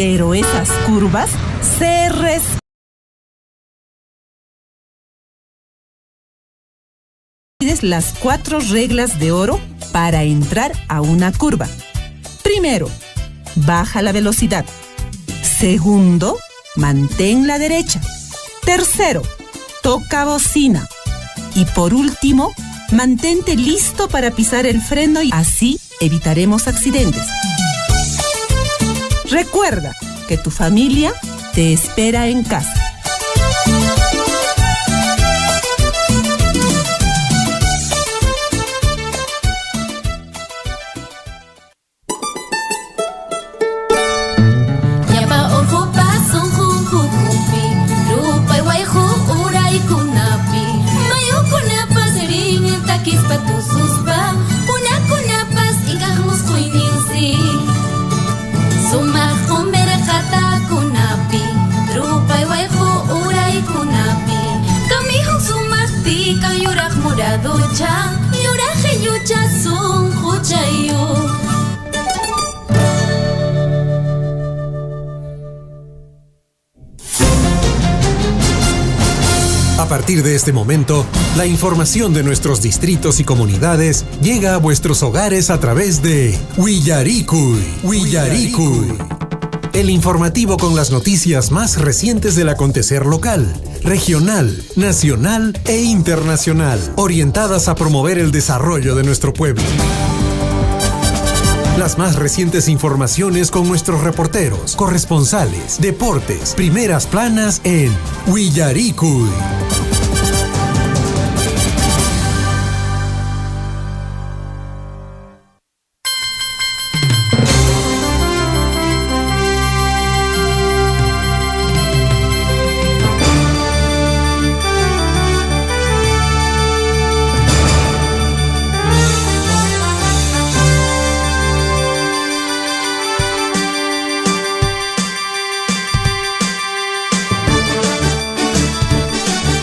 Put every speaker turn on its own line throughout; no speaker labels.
Pero esas curvas se respetan. Las 4 reglas de oro para entrar a una curva. Primero, baja la velocidad. Segundo, mantén la derecha. Tercero, toca bocina. Y por último, mantente listo para pisar el freno y así evitaremos accidentes. Recuerda que tu familia te espera en casa.
A partir de este momento, la información de nuestros distritos y comunidades llega a vuestros hogares a través de Willaricui. El informativo con las noticias más recientes del acontecer local, regional, nacional e internacional, orientadas a promover el desarrollo de nuestro pueblo. Las más recientes informaciones con nuestros reporteros, corresponsales, deportes, primeras planas en Willaricui.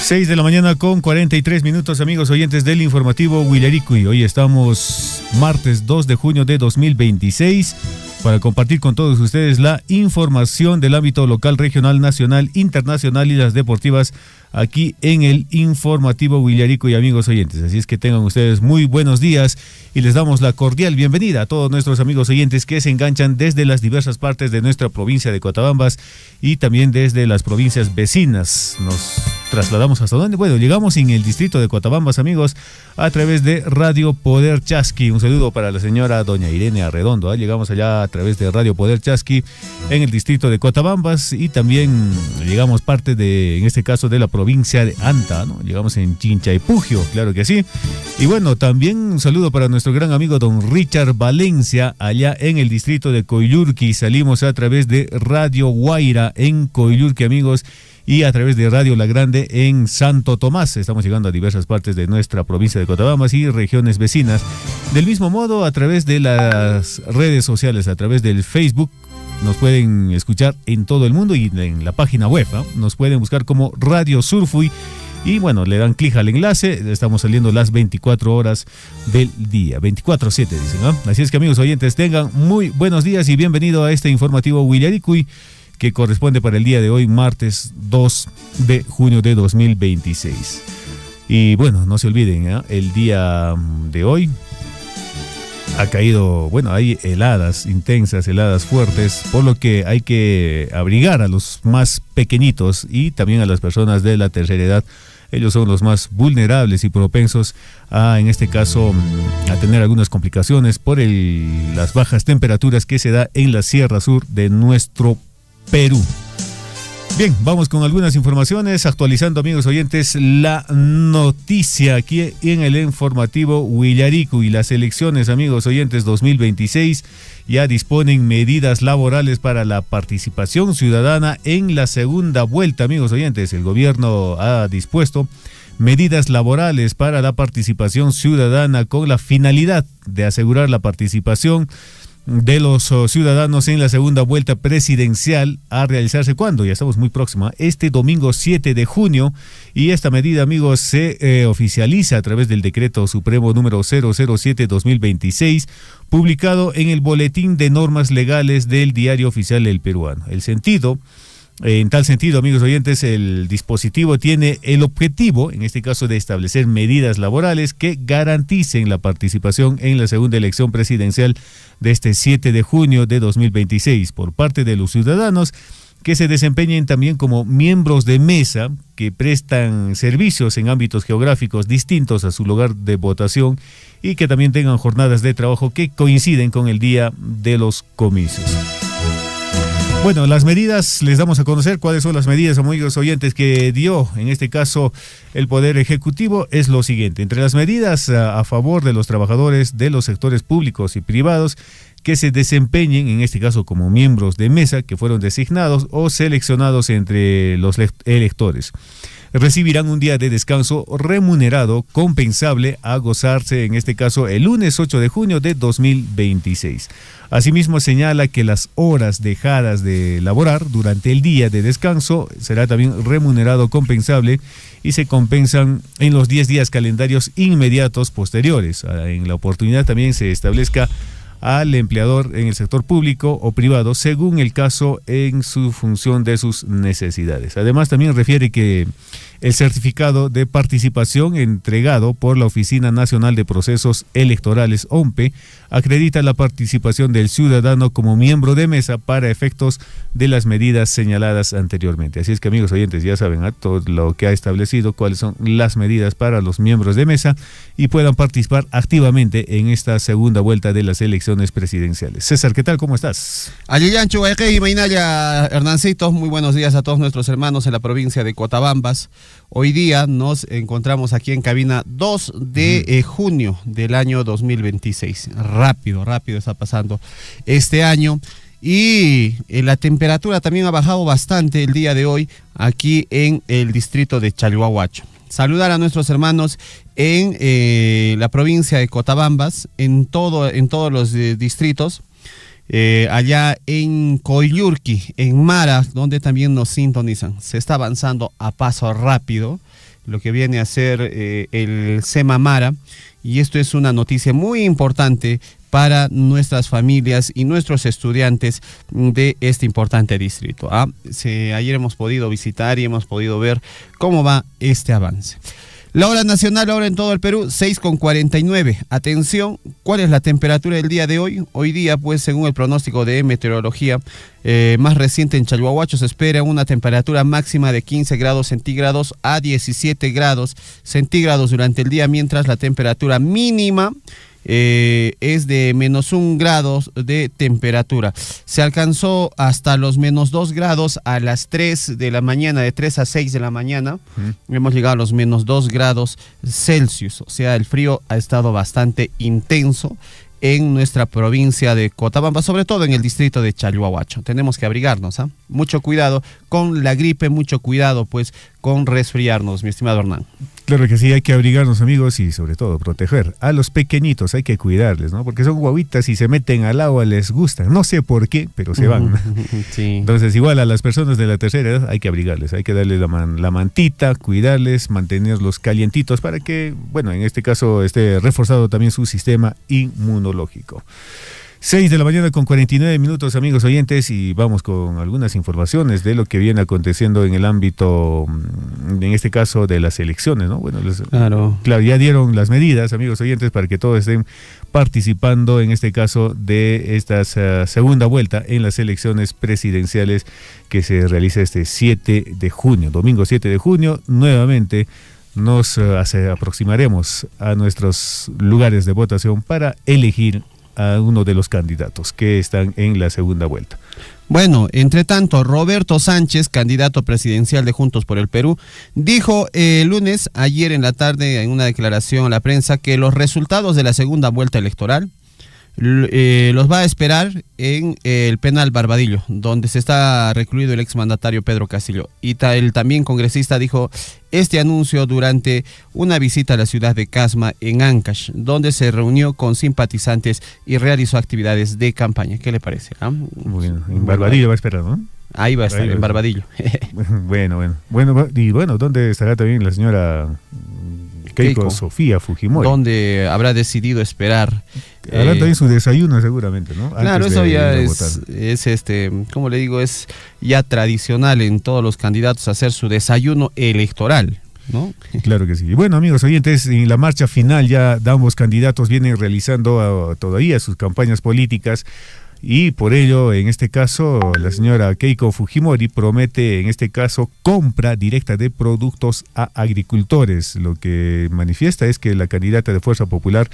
Seis de la mañana con 43 minutos, amigos oyentes del informativo Willaricui. Hoy estamos martes 2 de junio de 2026 para compartir con todos ustedes la información del ámbito local, regional, nacional, internacional y las deportivas aquí en el informativo Willaricui, amigos oyentes. Así es que tengan ustedes muy buenos días y les damos la cordial bienvenida a todos nuestros amigos oyentes que se enganchan desde las diversas partes de nuestra provincia de Cotabambas y también desde las provincias vecinas. Nos trasladamos hasta dónde? Bueno, llegamos en el distrito de Cotabambas, amigos, a través de Radio Poder Chasqui. Un saludo para la señora doña Irene Arredondo. Llegamos allá a través de Radio Poder Chasqui en el distrito de Cotabambas y también llegamos parte de, en este caso, de la provincia de Anta, ¿no? Llegamos en Chinchaypugio, claro que sí. Y bueno, también un saludo para nuestro gran amigo don Richard Valencia, allá en el distrito de Coyulqui. Salimos a través de Radio Guaira en Coyulqui, amigos, y a través de Radio La Grande en Santo Tomás. Estamos llegando a diversas partes de nuestra provincia de Cotabambas y regiones vecinas. Del mismo modo, a través de las redes sociales, a través del Facebook, nos pueden escuchar en todo el mundo y en la página web, ¿no? Nos pueden buscar como Radio Surfui y bueno, le dan clic al enlace. Estamos saliendo las 24 horas del día, 24/7 dicen, ¿no? Así es que, amigos oyentes, tengan muy buenos días y bienvenido a este informativo Willaricui, que corresponde para el día de hoy, martes 2 de junio de 2026. Y bueno, no se olviden, ¿eh? El día de hoy ha caído, bueno, hay heladas intensas, heladas fuertes, por lo que hay que abrigar a los más pequeñitos y también a las personas de la tercera edad. Ellos son los más vulnerables y propensos a, en este caso, a tener algunas complicaciones por las bajas temperaturas que se da en la Sierra Sur de nuestro Perú. Bien, vamos con algunas informaciones, actualizando, amigos oyentes, la noticia aquí en el informativo Willaricui. Las elecciones, amigos oyentes, 2026 ya disponen medidas laborales para la participación ciudadana en la segunda vuelta, amigos oyentes. El gobierno ha dispuesto medidas laborales para la participación ciudadana con la finalidad de asegurar la participación de los ciudadanos en la segunda vuelta presidencial a realizarse, ¿cuándo? Ya estamos muy próximos, este domingo 7 de junio, y esta medida, amigos, se oficializa a través del decreto supremo número 007-2026, publicado en el Boletín de Normas Legales del Diario Oficial El Peruano. En tal sentido, amigos oyentes, el dispositivo tiene el objetivo, en este caso, de establecer medidas laborales que garanticen la participación en la segunda elección presidencial de este 7 de junio de 2026 por parte de los ciudadanos que se desempeñen también como miembros de mesa que prestan servicios en ámbitos geográficos distintos a su lugar de votación y que también tengan jornadas de trabajo que coinciden con el día de los comicios. Bueno, las medidas, les damos a conocer cuáles son las medidas, amigos oyentes, que dio, en este caso, el Poder Ejecutivo. Es lo siguiente: entre las medidas a favor de los trabajadores de los sectores públicos y privados que se desempeñen, en este caso, como miembros de mesa que fueron designados o seleccionados entre los electores, recibirán un día de descanso remunerado compensable a gozarse, en este caso, el lunes 8 de junio de 2026. Asimismo, señala que las horas dejadas de laborar durante el día de descanso será también remunerado compensable y se compensan en los 10 días calendarios inmediatos posteriores. En la oportunidad también se establezca al empleador en el sector público o privado, según el caso, en su función de sus necesidades. Además, también refiere que el certificado de participación entregado por la Oficina Nacional de Procesos Electorales, OMPE, acredita la participación del ciudadano como miembro de mesa para efectos de las medidas señaladas anteriormente. Así es que, amigos oyentes, ya saben todo lo que ha establecido, cuáles son las medidas para los miembros de mesa y puedan participar activamente en esta segunda vuelta de las elecciones presidenciales. César, ¿qué tal? ¿Cómo estás?
Aliyancho, y Mainaya, Hernancito, muy buenos días a todos nuestros hermanos en la provincia de Cotabambas. Hoy día nos encontramos aquí en cabina 2 de junio del año 2026. Rápido está pasando este año. Y la temperatura también ha bajado bastante el día de hoy aquí en el distrito de Chalhuahuacho. Saludar a nuestros hermanos en la provincia de Cotabambas, en todos los distritos. Allá en Coyurqui, en Mara, donde también nos sintonizan. Se está avanzando a paso rápido lo que viene a ser el SEMA Mara, y esto es una noticia muy importante para nuestras familias y nuestros estudiantes de este importante distrito. Ayer hemos podido visitar y hemos podido ver cómo va este avance. La hora nacional ahora en todo el Perú, 6:49. Atención, ¿cuál es la temperatura del día de hoy? Hoy día, pues, según el pronóstico de meteorología más reciente en Chalhuahuacho, se espera una temperatura máxima de 15 grados centígrados a 17 grados centígrados durante el día, mientras la temperatura mínima es de -1 grado de temperatura. Se alcanzó hasta los -2 grados a las 3 de la mañana, de 3 a 6 de la mañana. Hemos llegado a los -2 grados Celsius, o sea, el frío ha estado bastante intenso en nuestra provincia de Cotabamba, sobre todo en el distrito de Chalhuahuacho. Tenemos que abrigarnos, mucho cuidado con la gripe, mucho cuidado pues con resfriarnos, mi estimado Hernán.
Claro que sí, hay que abrigarnos, amigos, y sobre todo proteger a los pequeñitos, hay que cuidarles, ¿no? Porque son guaguitas y se meten al agua, les gusta, no sé por qué, pero se van, ¿no?
Sí.
Entonces, igual a las personas de la tercera edad hay que abrigarles, hay que darles la mantita, cuidarles, mantenerlos calientitos para que, bueno, en este caso esté reforzado también su sistema inmunológico. 6 de la mañana con 49 minutos, amigos oyentes, y vamos con algunas informaciones de lo que viene aconteciendo en el ámbito, en este caso, de las elecciones, ¿no? Bueno, claro, ya dieron las medidas, amigos oyentes, para que todos estén participando, en este caso, de esta segunda vuelta en las elecciones presidenciales que se realiza este 7 de junio, domingo 7 de junio, nuevamente nos aproximaremos a nuestros lugares de votación para elegir a uno de los candidatos que están en la segunda vuelta.
Bueno, entre tanto, Roberto Sánchez, candidato presidencial de Juntos por el Perú, dijo el lunes, ayer en la tarde, en una declaración a la prensa, que los resultados de la segunda vuelta electoral los va a esperar en el penal Barbadillo, donde se está recluido el exmandatario Pedro Castillo. Y el también congresista dijo este anuncio durante una visita a la ciudad de Casma, en Ancash, donde se reunió con simpatizantes y realizó actividades de campaña. ¿Qué le parece?
Bueno, en Barbadillo va a esperar, ¿no?
Ahí va a estar, en Barbadillo.
Bueno, ¿dónde estará también la señora Keiko Sofía Fujimori?
Donde habrá decidido esperar.
Hará también su desayuno seguramente, ¿no?
Claro, eso ya es como le digo, es ya tradicional en todos los candidatos hacer su desayuno electoral, ¿no?
Claro que sí. Bueno, amigos oyentes, en la marcha final ya ambos candidatos vienen realizando todavía sus campañas políticas. Y por ello, en este caso, la señora Keiko Fujimori promete, en este caso, compra directa de productos a agricultores. Lo que manifiesta es que la candidata de Fuerza Popular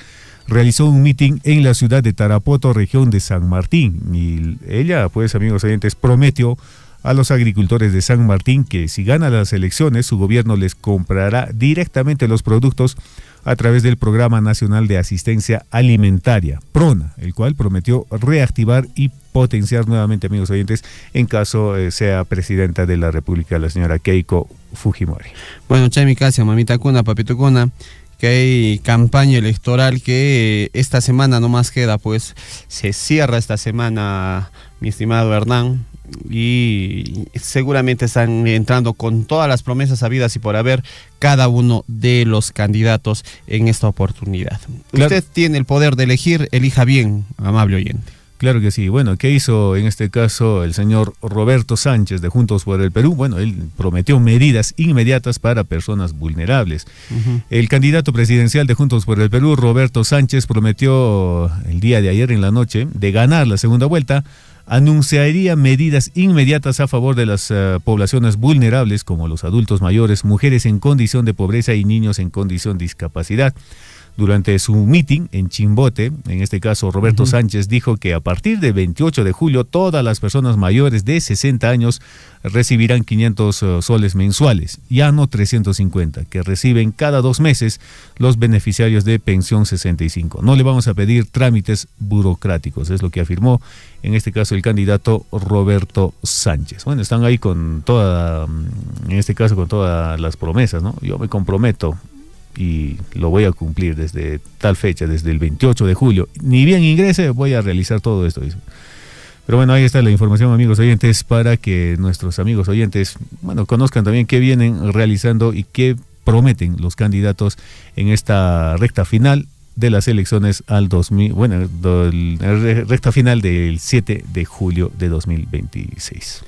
realizó un mitin en la ciudad de Tarapoto, región de San Martín. Y ella, pues, amigos oyentes, prometió a los agricultores de San Martín que si gana las elecciones, su gobierno les comprará directamente los productos a través del Programa Nacional de Asistencia Alimentaria, PRONA, el cual prometió reactivar y potenciar nuevamente, amigos oyentes, en caso sea presidenta de la República, la señora Keiko Fujimori.
Bueno, Chami Casia, mamita cuna, papito cuna, que hay campaña electoral que esta semana no más queda, pues se cierra esta semana, mi estimado Hernán, y seguramente están entrando con todas las promesas habidas y por haber cada uno de los candidatos en esta oportunidad. Claro. Usted tiene el poder de elegir, elija bien, amable oyente.
Claro que sí. Bueno, ¿qué hizo en este caso el señor Roberto Sánchez de Juntos por el Perú? Bueno, él prometió medidas inmediatas para personas vulnerables. El candidato presidencial de Juntos por el Perú, Roberto Sánchez, prometió el día de ayer en la noche, de ganar la segunda vuelta, anunciaría medidas inmediatas a favor de las poblaciones vulnerables como los adultos mayores, mujeres en condición de pobreza y niños en condición de discapacidad. Durante su meeting en Chimbote, en este caso Roberto Sánchez dijo que a partir del 28 de julio todas las personas mayores de 60 años recibirán 500 soles mensuales, ya no 350, que reciben cada 2 meses los beneficiarios de pensión 65. No le vamos a pedir trámites burocráticos, es lo que afirmó en este caso el candidato Roberto Sánchez. Bueno, están ahí con en este caso con todas las promesas, ¿no? Yo me comprometo y lo voy a cumplir desde tal fecha, desde el 28 de julio. Ni bien ingrese, voy a realizar todo esto. Pero bueno, ahí está la información, amigos oyentes, para que nuestros amigos oyentes, bueno, conozcan también qué vienen realizando y qué prometen los candidatos en esta recta final de las elecciones al recta final del 7 de julio de 2026.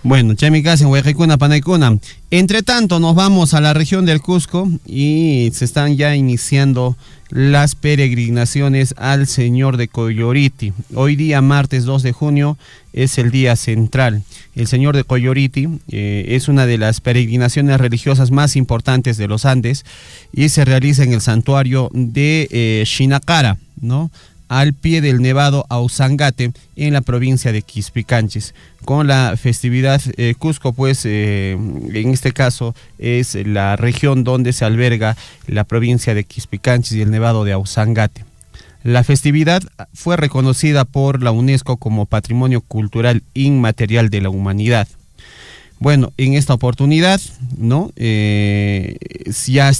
Bueno, Chemicas, Huejicuna, Panaicuna. Entre tanto, nos vamos a la región del Cusco y se están ya iniciando las peregrinaciones al Señor de Coyoriti. Hoy día, martes 2 de junio, es el día central. El Señor de Coyoriti es una de las peregrinaciones religiosas más importantes de los Andes y se realiza en el santuario de Xinacara, ¿no?, al pie del Nevado Ausangate, en la provincia de Quispicanchis. Con la festividad Cusco, pues en este caso es la región donde se alberga la provincia de Quispicanchis y el Nevado de Ausangate. La festividad fue reconocida por la UNESCO como Patrimonio Cultural Inmaterial de la Humanidad. Bueno, en esta oportunidad, ¿no?, ya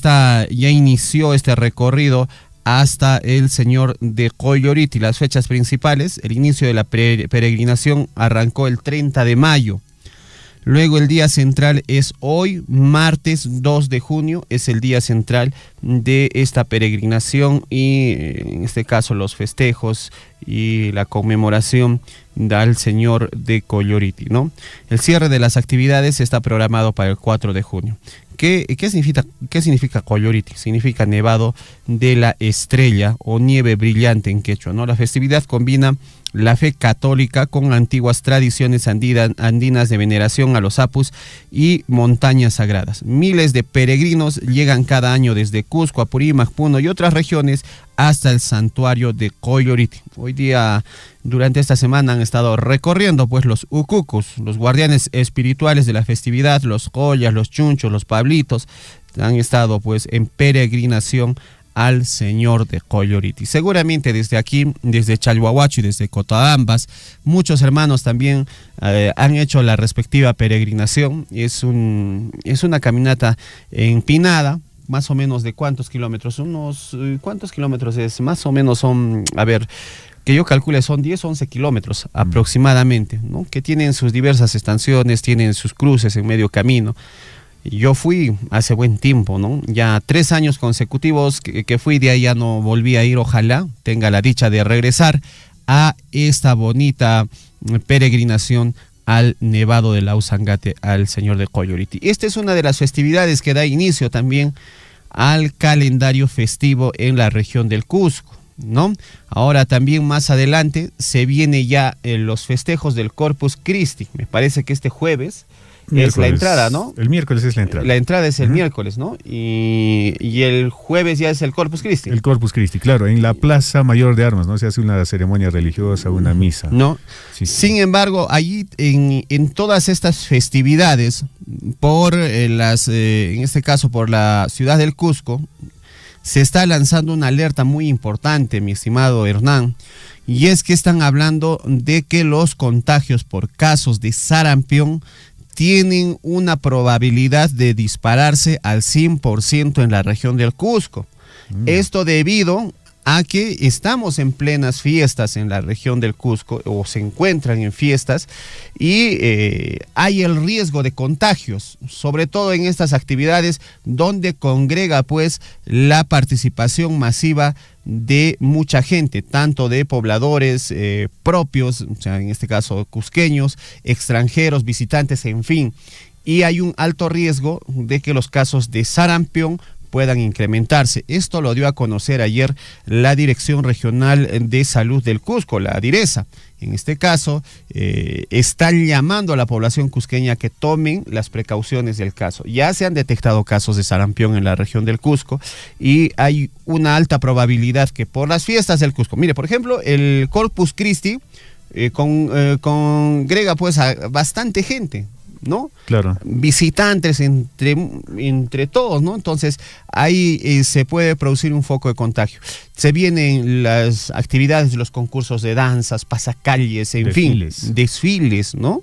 inició este recorrido hasta el Señor de Coyoriti. Las fechas principales: el inicio de la peregrinación arrancó el 30 de mayo. Luego el día central es hoy, martes 2 de junio, es el día central de esta peregrinación y en este caso los festejos y la conmemoración al Señor de Coyoriti, ¿no? El cierre de las actividades está programado para el 4 de junio. ¿Qué significa Coyoriti? Significa nevado de la estrella o nieve brillante en quechua, ¿no? La festividad combina la fe católica con antiguas tradiciones andinas de veneración a los apus y montañas sagradas. Miles de peregrinos llegan cada año desde Cusco, Apurímac, Puno y otras regiones hasta el santuario de Coyoriti. Hoy día, durante esta semana, han estado recorriendo pues los ucucus, los guardianes espirituales de la festividad, los collas, los chunchos, los pablitos. Han estado pues en peregrinación al señor de Colloriti. Seguramente desde aquí, desde Chalhuahuacho y desde Cotabambas, muchos hermanos también han hecho la respectiva peregrinación. Es una caminata empinada, más o menos de ¿cuántos kilómetros? ¿Cuántos kilómetros es? Más o menos son, a ver, que yo calcule, son 10 o 11 kilómetros aproximadamente, ¿no? Que tienen sus diversas estaciones, tienen sus cruces en medio camino. Yo fui hace buen tiempo, ¿no? Ya 3 años consecutivos que fui, de ahí ya no volví a ir. Ojalá tenga la dicha de regresar a esta bonita peregrinación al Nevado de Lausangate, al Señor de Colloriti. Esta es una de las festividades que da inicio también al calendario festivo en la región del Cusco, ¿no? Ahora también más adelante se viene ya los festejos del Corpus Christi. Me parece que este jueves es la entrada, ¿no?
El miércoles es la entrada.
La entrada es el miércoles, ¿no? Y el jueves ya es el Corpus Christi.
El Corpus Christi, claro, en la Plaza Mayor de Armas, ¿no? Se hace una ceremonia religiosa, una misa.
No.
Sí.
Sin embargo, allí en todas estas festividades, en este caso por la ciudad del Cusco, se está lanzando una alerta muy importante, mi estimado Hernán, y es que están hablando de que los contagios por casos de sarampión tienen una probabilidad de dispararse al 100% en la región del Cusco. Esto debido a que estamos en plenas fiestas en la región del Cusco, o se encuentran en fiestas, y hay el riesgo de contagios, sobre todo en estas actividades donde congrega pues la participación masiva de mucha gente, tanto de pobladores propios, o sea, en este caso cusqueños, extranjeros, visitantes, en fin, y hay un alto riesgo de que los casos de sarampión puedan incrementarse. Esto lo dio a conocer ayer la Dirección Regional de Salud del Cusco, la DIRESA. En este caso, están llamando a la población cusqueña que tomen las precauciones del caso. Ya se han detectado casos de sarampión en la región del Cusco y hay una alta probabilidad que por las fiestas del Cusco, mire, por ejemplo, el Corpus Christi congrega pues a bastante gente, ¿no? Claro. Visitantes entre todos, ¿no? Entonces ahí se puede producir un foco de contagio. Se vienen las actividades de los concursos de danzas, pasacalles, desfiles, ¿no?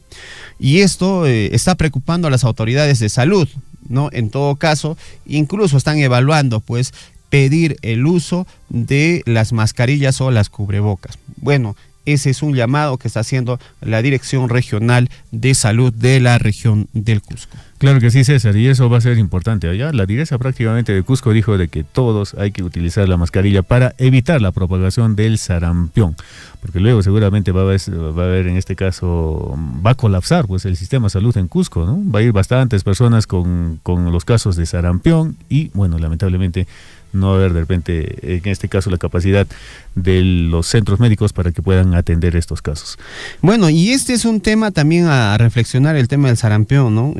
Y esto está preocupando a las autoridades de salud, ¿no? En todo caso, incluso están evaluando, pues, pedir el uso de las mascarillas o las cubrebocas. Bueno, ese es un llamado que está haciendo la Dirección Regional de Salud de la región del Cusco.
Claro que sí, César, y eso va a ser importante. Allá la DIRESA prácticamente de Cusco dijo de que todos hay que utilizar la mascarilla para evitar la propagación del sarampión, porque luego seguramente va a haber en este caso, va a colapsar pues el sistema de salud en Cusco, ¿no? Va a ir bastantes personas con los casos de sarampión y, bueno, lamentablemente no va a haber de repente, en este caso, la capacidad de los centros médicos para que puedan atender estos casos.
Bueno, y este es un tema también a reflexionar, el tema del sarampión, ¿no?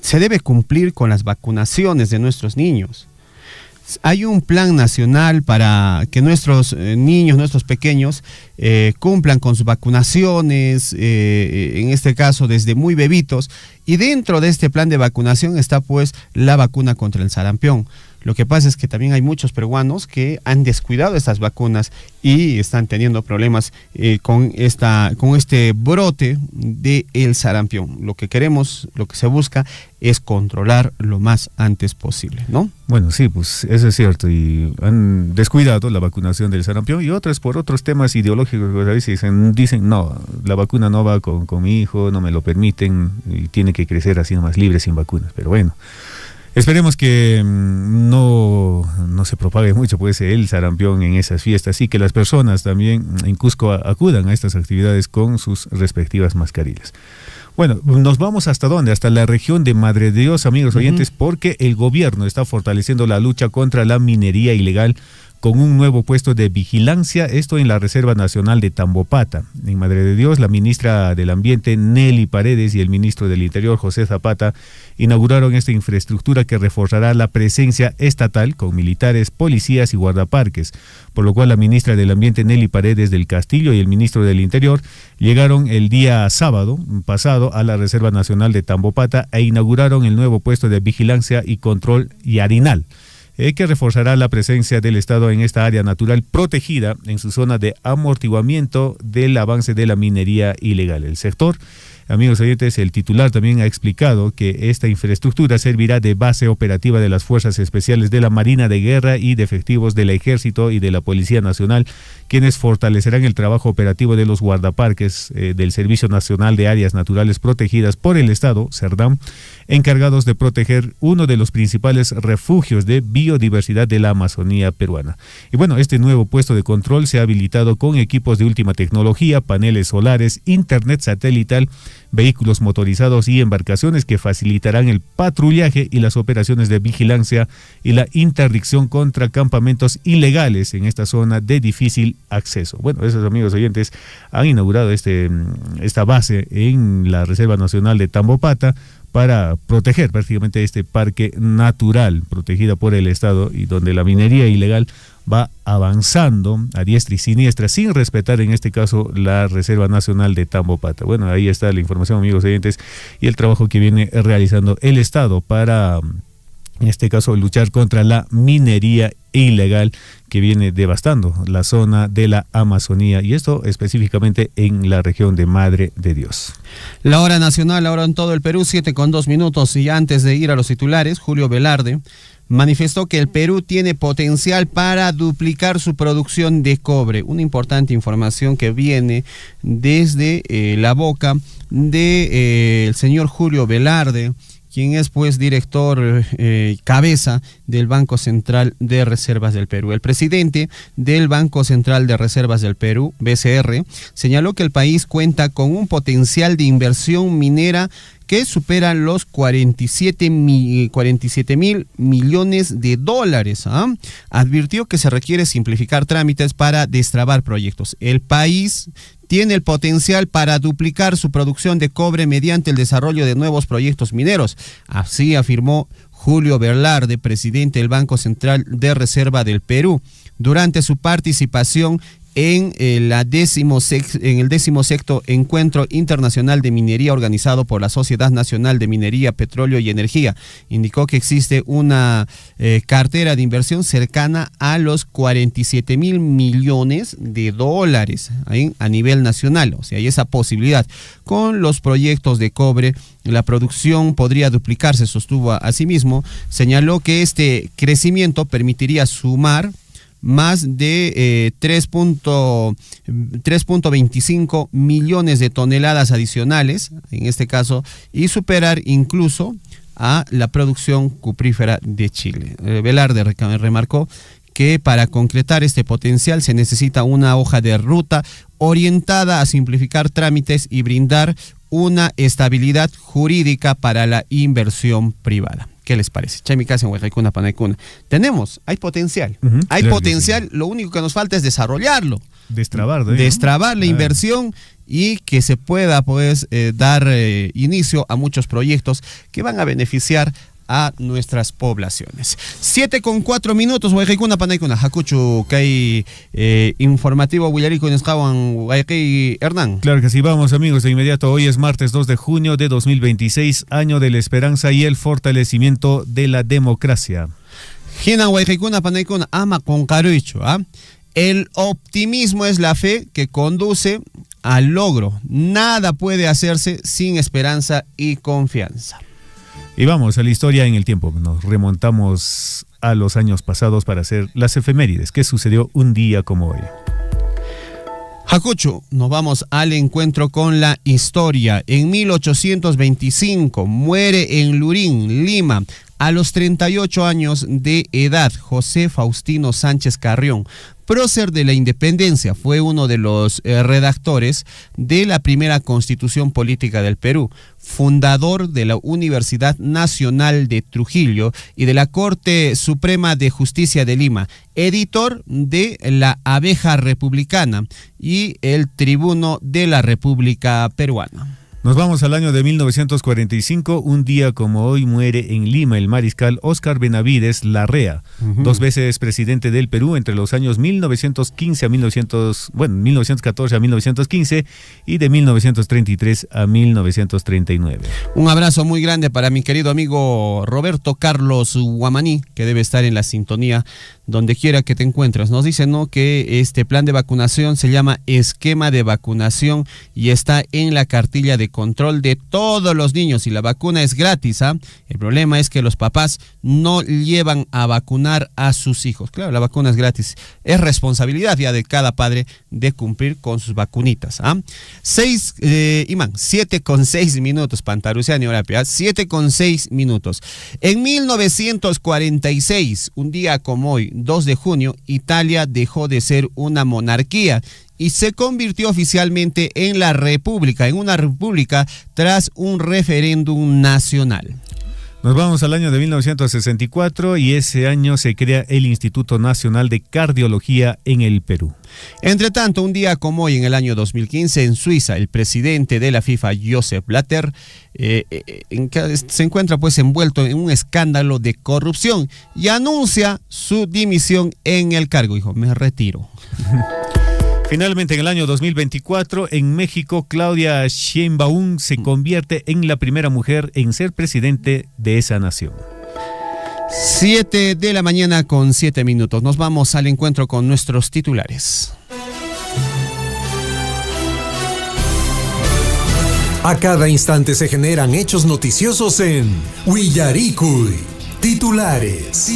Se debe cumplir con las vacunaciones de nuestros niños. Hay un plan nacional para que nuestros niños, nuestros pequeños, cumplan con sus vacunaciones, en este caso desde muy bebitos, y dentro de este plan de vacunación está pues la vacuna contra el sarampión. Lo que pasa es que también hay muchos peruanos que han descuidado estas vacunas y están teniendo problemas con este brote del sarampión. Lo que queremos, lo que se busca es controlar lo más antes posible, ¿no?
Bueno, sí, pues eso es cierto, y han descuidado la vacunación del sarampión y otras por otros temas ideológicos. A veces dicen, no, la vacuna no va con mi hijo, no me lo permiten y tiene que crecer así nomás libre sin vacunas, pero bueno. Esperemos que no se propague mucho pues el sarampión en esas fiestas y que las personas también en Cusco acudan a estas actividades con sus respectivas mascarillas. Bueno, nos vamos hasta dónde, hasta la región de Madre de Dios, amigos oyentes, porque el gobierno está fortaleciendo la lucha contra la minería ilegal con un nuevo puesto de vigilancia, esto en la Reserva Nacional de Tambopata. En Madre de Dios, la ministra del Ambiente, Nelly Paredes, y el ministro del Interior, José Zapata, inauguraron esta infraestructura que reforzará la presencia estatal con militares, policías y guardaparques, por lo cual la ministra del Ambiente, Nelly Paredes del Castillo, y el ministro del Interior llegaron el día sábado pasado a la Reserva Nacional de Tambopata e inauguraron el nuevo puesto de vigilancia y control Yarinal. que reforzará la presencia del Estado en esta área natural protegida en su zona de amortiguamiento del avance de la minería ilegal. El sector, amigos oyentes, el titular también ha explicado que esta infraestructura servirá de base operativa de las Fuerzas Especiales de la Marina de Guerra y de efectivos del Ejército y de la Policía Nacional, quienes fortalecerán el trabajo operativo de los guardaparques del Servicio Nacional de Áreas Naturales Protegidas por el Estado, SERDAM, encargados de proteger uno de los principales refugios de biodiversidad de la Amazonía peruana. Y bueno, este nuevo puesto de control se ha habilitado con equipos de última tecnología, paneles solares, internet satelital, vehículos motorizados y embarcaciones que facilitarán el patrullaje y las operaciones de vigilancia y la interdicción contra campamentos ilegales en esta zona de difícil acceso. Bueno, esos, amigos oyentes, han inaugurado esta base en la Reserva Nacional de Tambopata para proteger prácticamente este parque natural protegida por el Estado y donde la minería ilegal va avanzando a diestra y siniestra sin respetar en este caso la Reserva Nacional de Tambopata. Bueno, ahí está la información, amigos oyentes, y el trabajo que viene realizando el Estado para, en este caso, luchar contra la minería ilegal que viene devastando la zona de la Amazonía, y esto específicamente en la región de Madre de Dios.
La hora nacional, ahora en todo el Perú, 7:02, y antes de ir a los titulares, Julio Velarde manifestó que el Perú tiene potencial para duplicar su producción de cobre. Una importante información que viene desde la boca de el señor Julio Velarde, quien es pues director cabeza del Banco Central de Reservas del Perú. El presidente del Banco Central de Reservas del Perú, BCR, señaló que el país cuenta con un potencial de inversión minera que supera los 47 mil millones de dólares. Advirtió que se requiere simplificar trámites para destrabar proyectos. El país tiene el potencial para duplicar su producción de cobre mediante el desarrollo de nuevos proyectos mineros. Así afirmó Julio Velarde, presidente del Banco Central de Reserva del Perú, durante su participación en el 16º Encuentro Internacional de Minería organizado por la Sociedad Nacional de Minería, Petróleo y Energía. Indicó que existe una cartera de inversión cercana a los 47 mil millones de dólares a nivel nacional. O sea, hay esa posibilidad. Con los proyectos de cobre, la producción podría duplicarse, sostuvo asimismo. Señaló que este crecimiento permitiría sumar más de 3.25 millones de toneladas adicionales, en este caso, y superar incluso a la producción cuprífera de Chile. Velarde remarcó que para concretar este potencial se necesita una hoja de ruta orientada a simplificar trámites y brindar una estabilidad jurídica para la inversión privada. ¿Qué les parece? Chaymicasa en Huaycaicuna, Panaicuna. Hay potencial. Hay claro potencial, sí. Lo único que nos falta es desarrollarlo. Destrabar la inversión y que se pueda pues dar inicio a muchos proyectos que van a beneficiar a nuestras poblaciones. 7:04, Huaycaicuna, Panaicuna, Hakuchu, Kai, informativo Willarico Nescawan, Huaycay, Hernán.
Claro que sí, vamos amigos, de inmediato. Hoy es martes 2 de junio de 2026, año de la esperanza y el fortalecimiento de la democracia.
Hinan Huaycaicuna, Panaicuna, ama con carucho, El optimismo es la fe que conduce al logro. Nada puede hacerse sin esperanza y confianza.
Y vamos a la historia en el tiempo. Nos remontamos a los años pasados para hacer las efemérides. ¿Qué sucedió un día como hoy?
Hakuchu, nos vamos al encuentro con la historia. En 1825 muere en Lurín, Lima, a los 38 años de edad, José Faustino Sánchez Carrión. Prócer de la independencia, fue uno de los redactores de la primera Constitución Política del Perú, fundador de la Universidad Nacional de Trujillo y de la Corte Suprema de Justicia de Lima, editor de La Abeja Republicana y el Tribuno de la República Peruana.
Nos vamos al año de 1945. Un día como hoy muere en Lima el mariscal Óscar Benavides Larrea, dos veces presidente del Perú entre los años 1914 a 1915 y de 1933 a 1939.
Un abrazo muy grande para mi querido amigo Roberto Carlos Guamaní, que debe estar en la sintonía donde quiera que te encuentres. Nos dicen, ¿no?, que este plan de vacunación se llama esquema de vacunación y está en la cartilla de control de todos los niños y la vacuna es gratis, ¿ah? El problema es que los papás no llevan a vacunar a sus hijos. Claro, la vacuna es gratis. Es responsabilidad ya de cada padre de cumplir con sus vacunitas, ¿ah? 7:06 minutos, Pantaruciani, Orapia, 7:06 minutos. En 1946, un día como hoy, 2 de junio, Italia dejó de ser una monarquía y se convirtió oficialmente en una república tras un referéndum nacional.
Nos vamos al año de 1964 y ese año se crea el Instituto Nacional de Cardiología en el Perú.
Entre tanto, un día como hoy, en el año 2015, en Suiza, el presidente de la FIFA, Joseph Blatter, se encuentra pues envuelto en un escándalo de corrupción y anuncia su dimisión en el cargo. Dijo, me retiro.
Finalmente, en el año 2024, en México, Claudia Sheinbaum se convierte en la primera mujer en ser presidente de esa nación.
7:07 a.m. Nos vamos al encuentro con nuestros titulares.
A cada instante se generan hechos noticiosos en Willaricui. Titulares.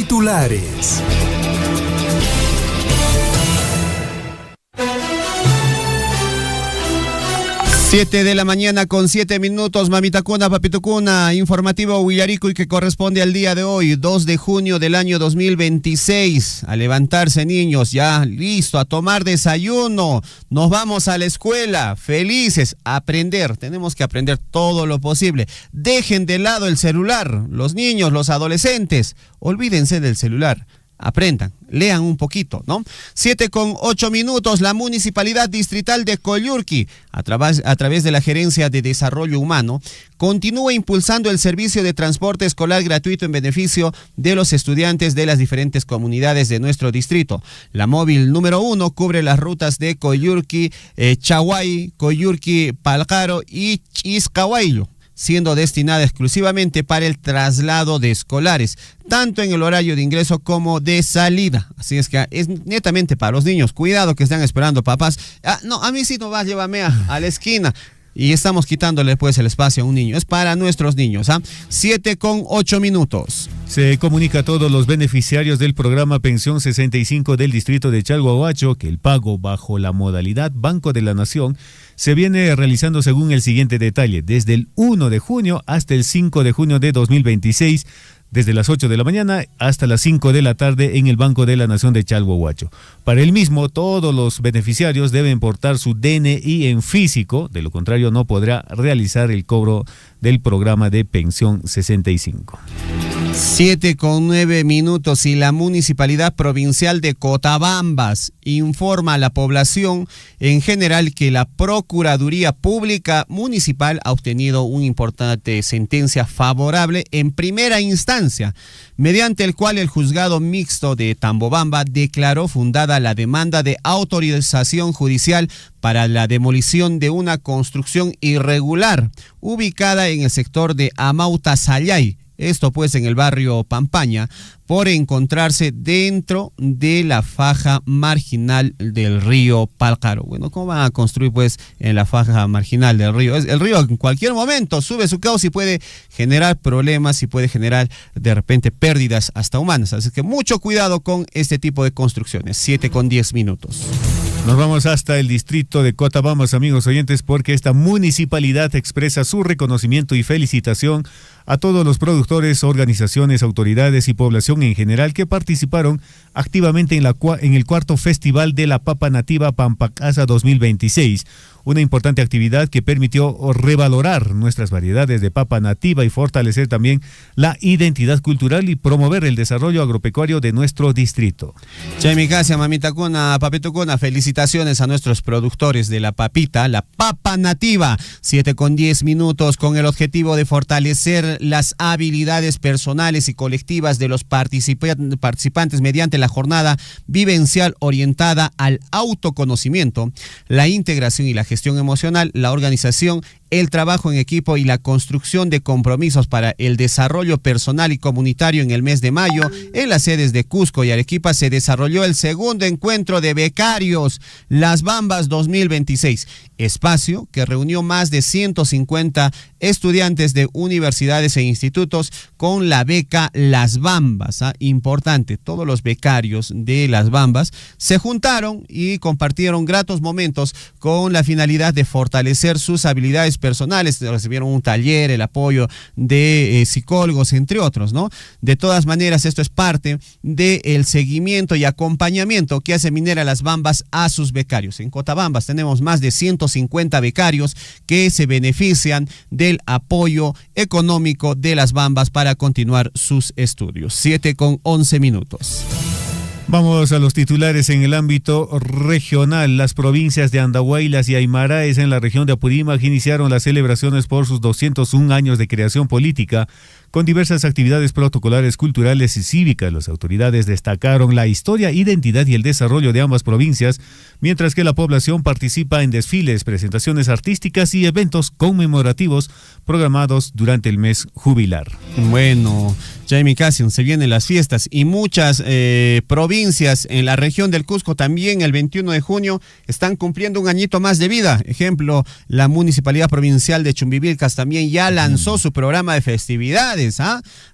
7:07 a.m, mamita cuna, papito cuna, informativo Willaricui que corresponde al día de hoy, 2 de junio del año 2026. A levantarse, niños, ya listo, a tomar desayuno. Nos vamos a la escuela, felices, a aprender. Tenemos que aprender todo lo posible. Dejen de lado el celular, los niños, los adolescentes, olvídense del celular. Aprendan, lean un poquito, ¿no? 7:08 a.m, la Municipalidad Distrital de Coyurqui, a través de la Gerencia de Desarrollo Humano, continúa impulsando el servicio de transporte escolar gratuito en beneficio de los estudiantes de las diferentes comunidades de nuestro distrito. La móvil número 1 cubre las rutas de Coyurqui, Chaguay, Coyurqui, Palcaro y Chiscahuayllo, siendo destinada exclusivamente para el traslado de escolares, tanto en el horario de ingreso como de salida. Así es que es netamente para los niños. Cuidado que están esperando papás. No, a mí sí no vas, llévame a la esquina. Y estamos quitándole pues el espacio a un niño. Es para nuestros niños, 7:08 a.m.
Se comunica a todos los beneficiarios del programa Pensión 65 del distrito de Chalhuahuacho que el pago bajo la modalidad Banco de la Nación se viene realizando según el siguiente detalle: desde el 1 de junio hasta el 5 de junio de 2026, desde las 8 de la mañana hasta las 5 de la tarde en el Banco de la Nación de Chalhuahuacho. Para el mismo, todos los beneficiarios deben portar su DNI en físico, de lo contrario no podrá realizar el cobro del programa de Pensión 65.
7:09 a.m. y la Municipalidad Provincial de Cotabambas informa a la población en general que la Procuraduría Pública Municipal ha obtenido una importante sentencia favorable en primera instancia, mediante el cual el juzgado mixto de Tambobamba declaró fundada la demanda de autorización judicial para la demolición de una construcción irregular ubicada en el sector de Amauta Sayay. Esto pues en el barrio Pampaña, por encontrarse dentro de la faja marginal del río Palcaro. Bueno, ¿cómo van a construir pues en la faja marginal del río? El río en cualquier momento sube su cauce y puede generar problemas y puede generar de repente pérdidas hasta humanas. Así que mucho cuidado con este tipo de construcciones. 7:10 a.m.
Nos vamos hasta el distrito de Cotabambas, amigos oyentes, porque esta municipalidad expresa su reconocimiento y felicitación a todos los productores, organizaciones, autoridades y población en general que participaron activamente en el cuarto Festival de la Papa Nativa Pampacasa 2026, una importante actividad que permitió revalorar nuestras variedades de papa nativa y fortalecer también la identidad cultural y promover el desarrollo agropecuario de nuestro distrito.
Chaimi Casia, mamita cuna, papito cuna, felicitaciones a nuestros productores de la papita, la papa nativa. 7:10 con el objetivo de fortalecer las habilidades personales y colectivas de los participantes mediante la jornada vivencial orientada al autoconocimiento, la integración y la gestión emocional, la organización, el trabajo en equipo y la construcción de compromisos para el desarrollo personal y comunitario. En el mes de mayo, en las sedes de Cusco y Arequipa se desarrolló el segundo encuentro de becarios, Las Bambas 2026, espacio que reunió más de 150 estudiantes de universidades e institutos con la beca Las Bambas. Importante, todos los becarios de Las Bambas se juntaron y compartieron gratos momentos con la finalidad de fortalecer sus habilidades personales. Recibieron un taller, el apoyo de psicólogos, entre otros, ¿no? De todas maneras, esto es parte del seguimiento y acompañamiento que hace Minera Las Bambas a sus becarios. En Cotabambas tenemos más de 150 becarios que se benefician del apoyo económico de Las Bambas para continuar sus estudios. 7:11.
Vamos a los titulares en el ámbito regional. Las provincias de Andahuaylas y Aymaraes en la región de Apurímac iniciaron las celebraciones por sus 201 años de creación política, con diversas actividades protocolares, culturales y cívicas. Las autoridades destacaron la historia, identidad y el desarrollo de ambas provincias, mientras que la población participa en desfiles, presentaciones artísticas y eventos conmemorativos programados durante el mes jubilar.
Bueno, Jaime Cassian, se vienen las fiestas y muchas provincias en la región del Cusco también el 21 de junio están cumpliendo un añito más de vida. Ejemplo, la Municipalidad Provincial de Chumbivilcas también ya lanzó su programa de festividades.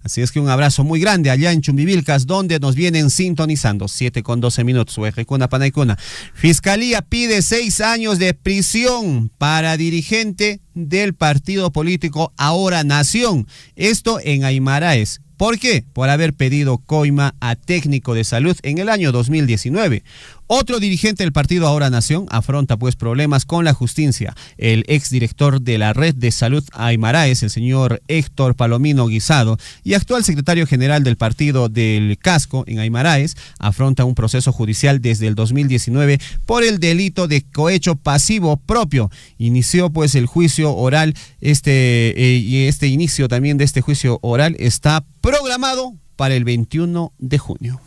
Así es que un abrazo muy grande allá en Chumbivilcas, donde nos vienen sintonizando. 7:12. Huejecuna, Panaicuna. Fiscalía pide 6 años de prisión para dirigente del partido político Ahora Nación. Esto en Aymaraes. ¿Por qué? Por haber pedido coima a técnico de salud en el año 2019. Otro dirigente del partido Ahora Nación afronta pues problemas con la justicia. El exdirector de la Red de Salud Aymaraes, el señor Héctor Palomino Guisado, y actual secretario general del partido del Casco en Aymaraes, afronta un proceso judicial desde el 2019 por el delito de cohecho pasivo propio. Inició pues el juicio oral, y este inicio también de este juicio oral está programado para el 21 de junio.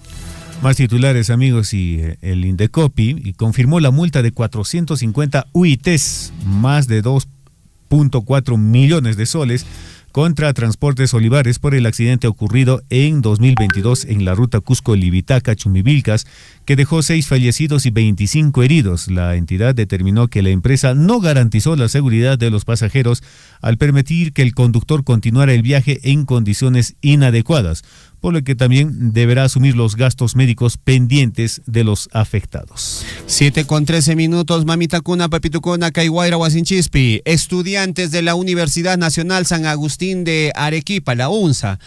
Más titulares, amigos, y el Indecopi confirmó la multa de 450 UITs, más de 2.4 millones de soles, contra Transportes Olivares por el accidente ocurrido en 2022 en la ruta Cusco-Libitaca-Chumbivilcas, que dejó 6 fallecidos y 25 heridos. La entidad determinó que la empresa no garantizó la seguridad de los pasajeros al permitir que el conductor continuara el viaje en condiciones inadecuadas, por lo que también deberá asumir los gastos médicos pendientes de los afectados.
7:13, mamita cuna, papito cuna, Caiguaira, Huasinchispi. Estudiantes de la Universidad Nacional San Agustín de Arequipa, la UNSA,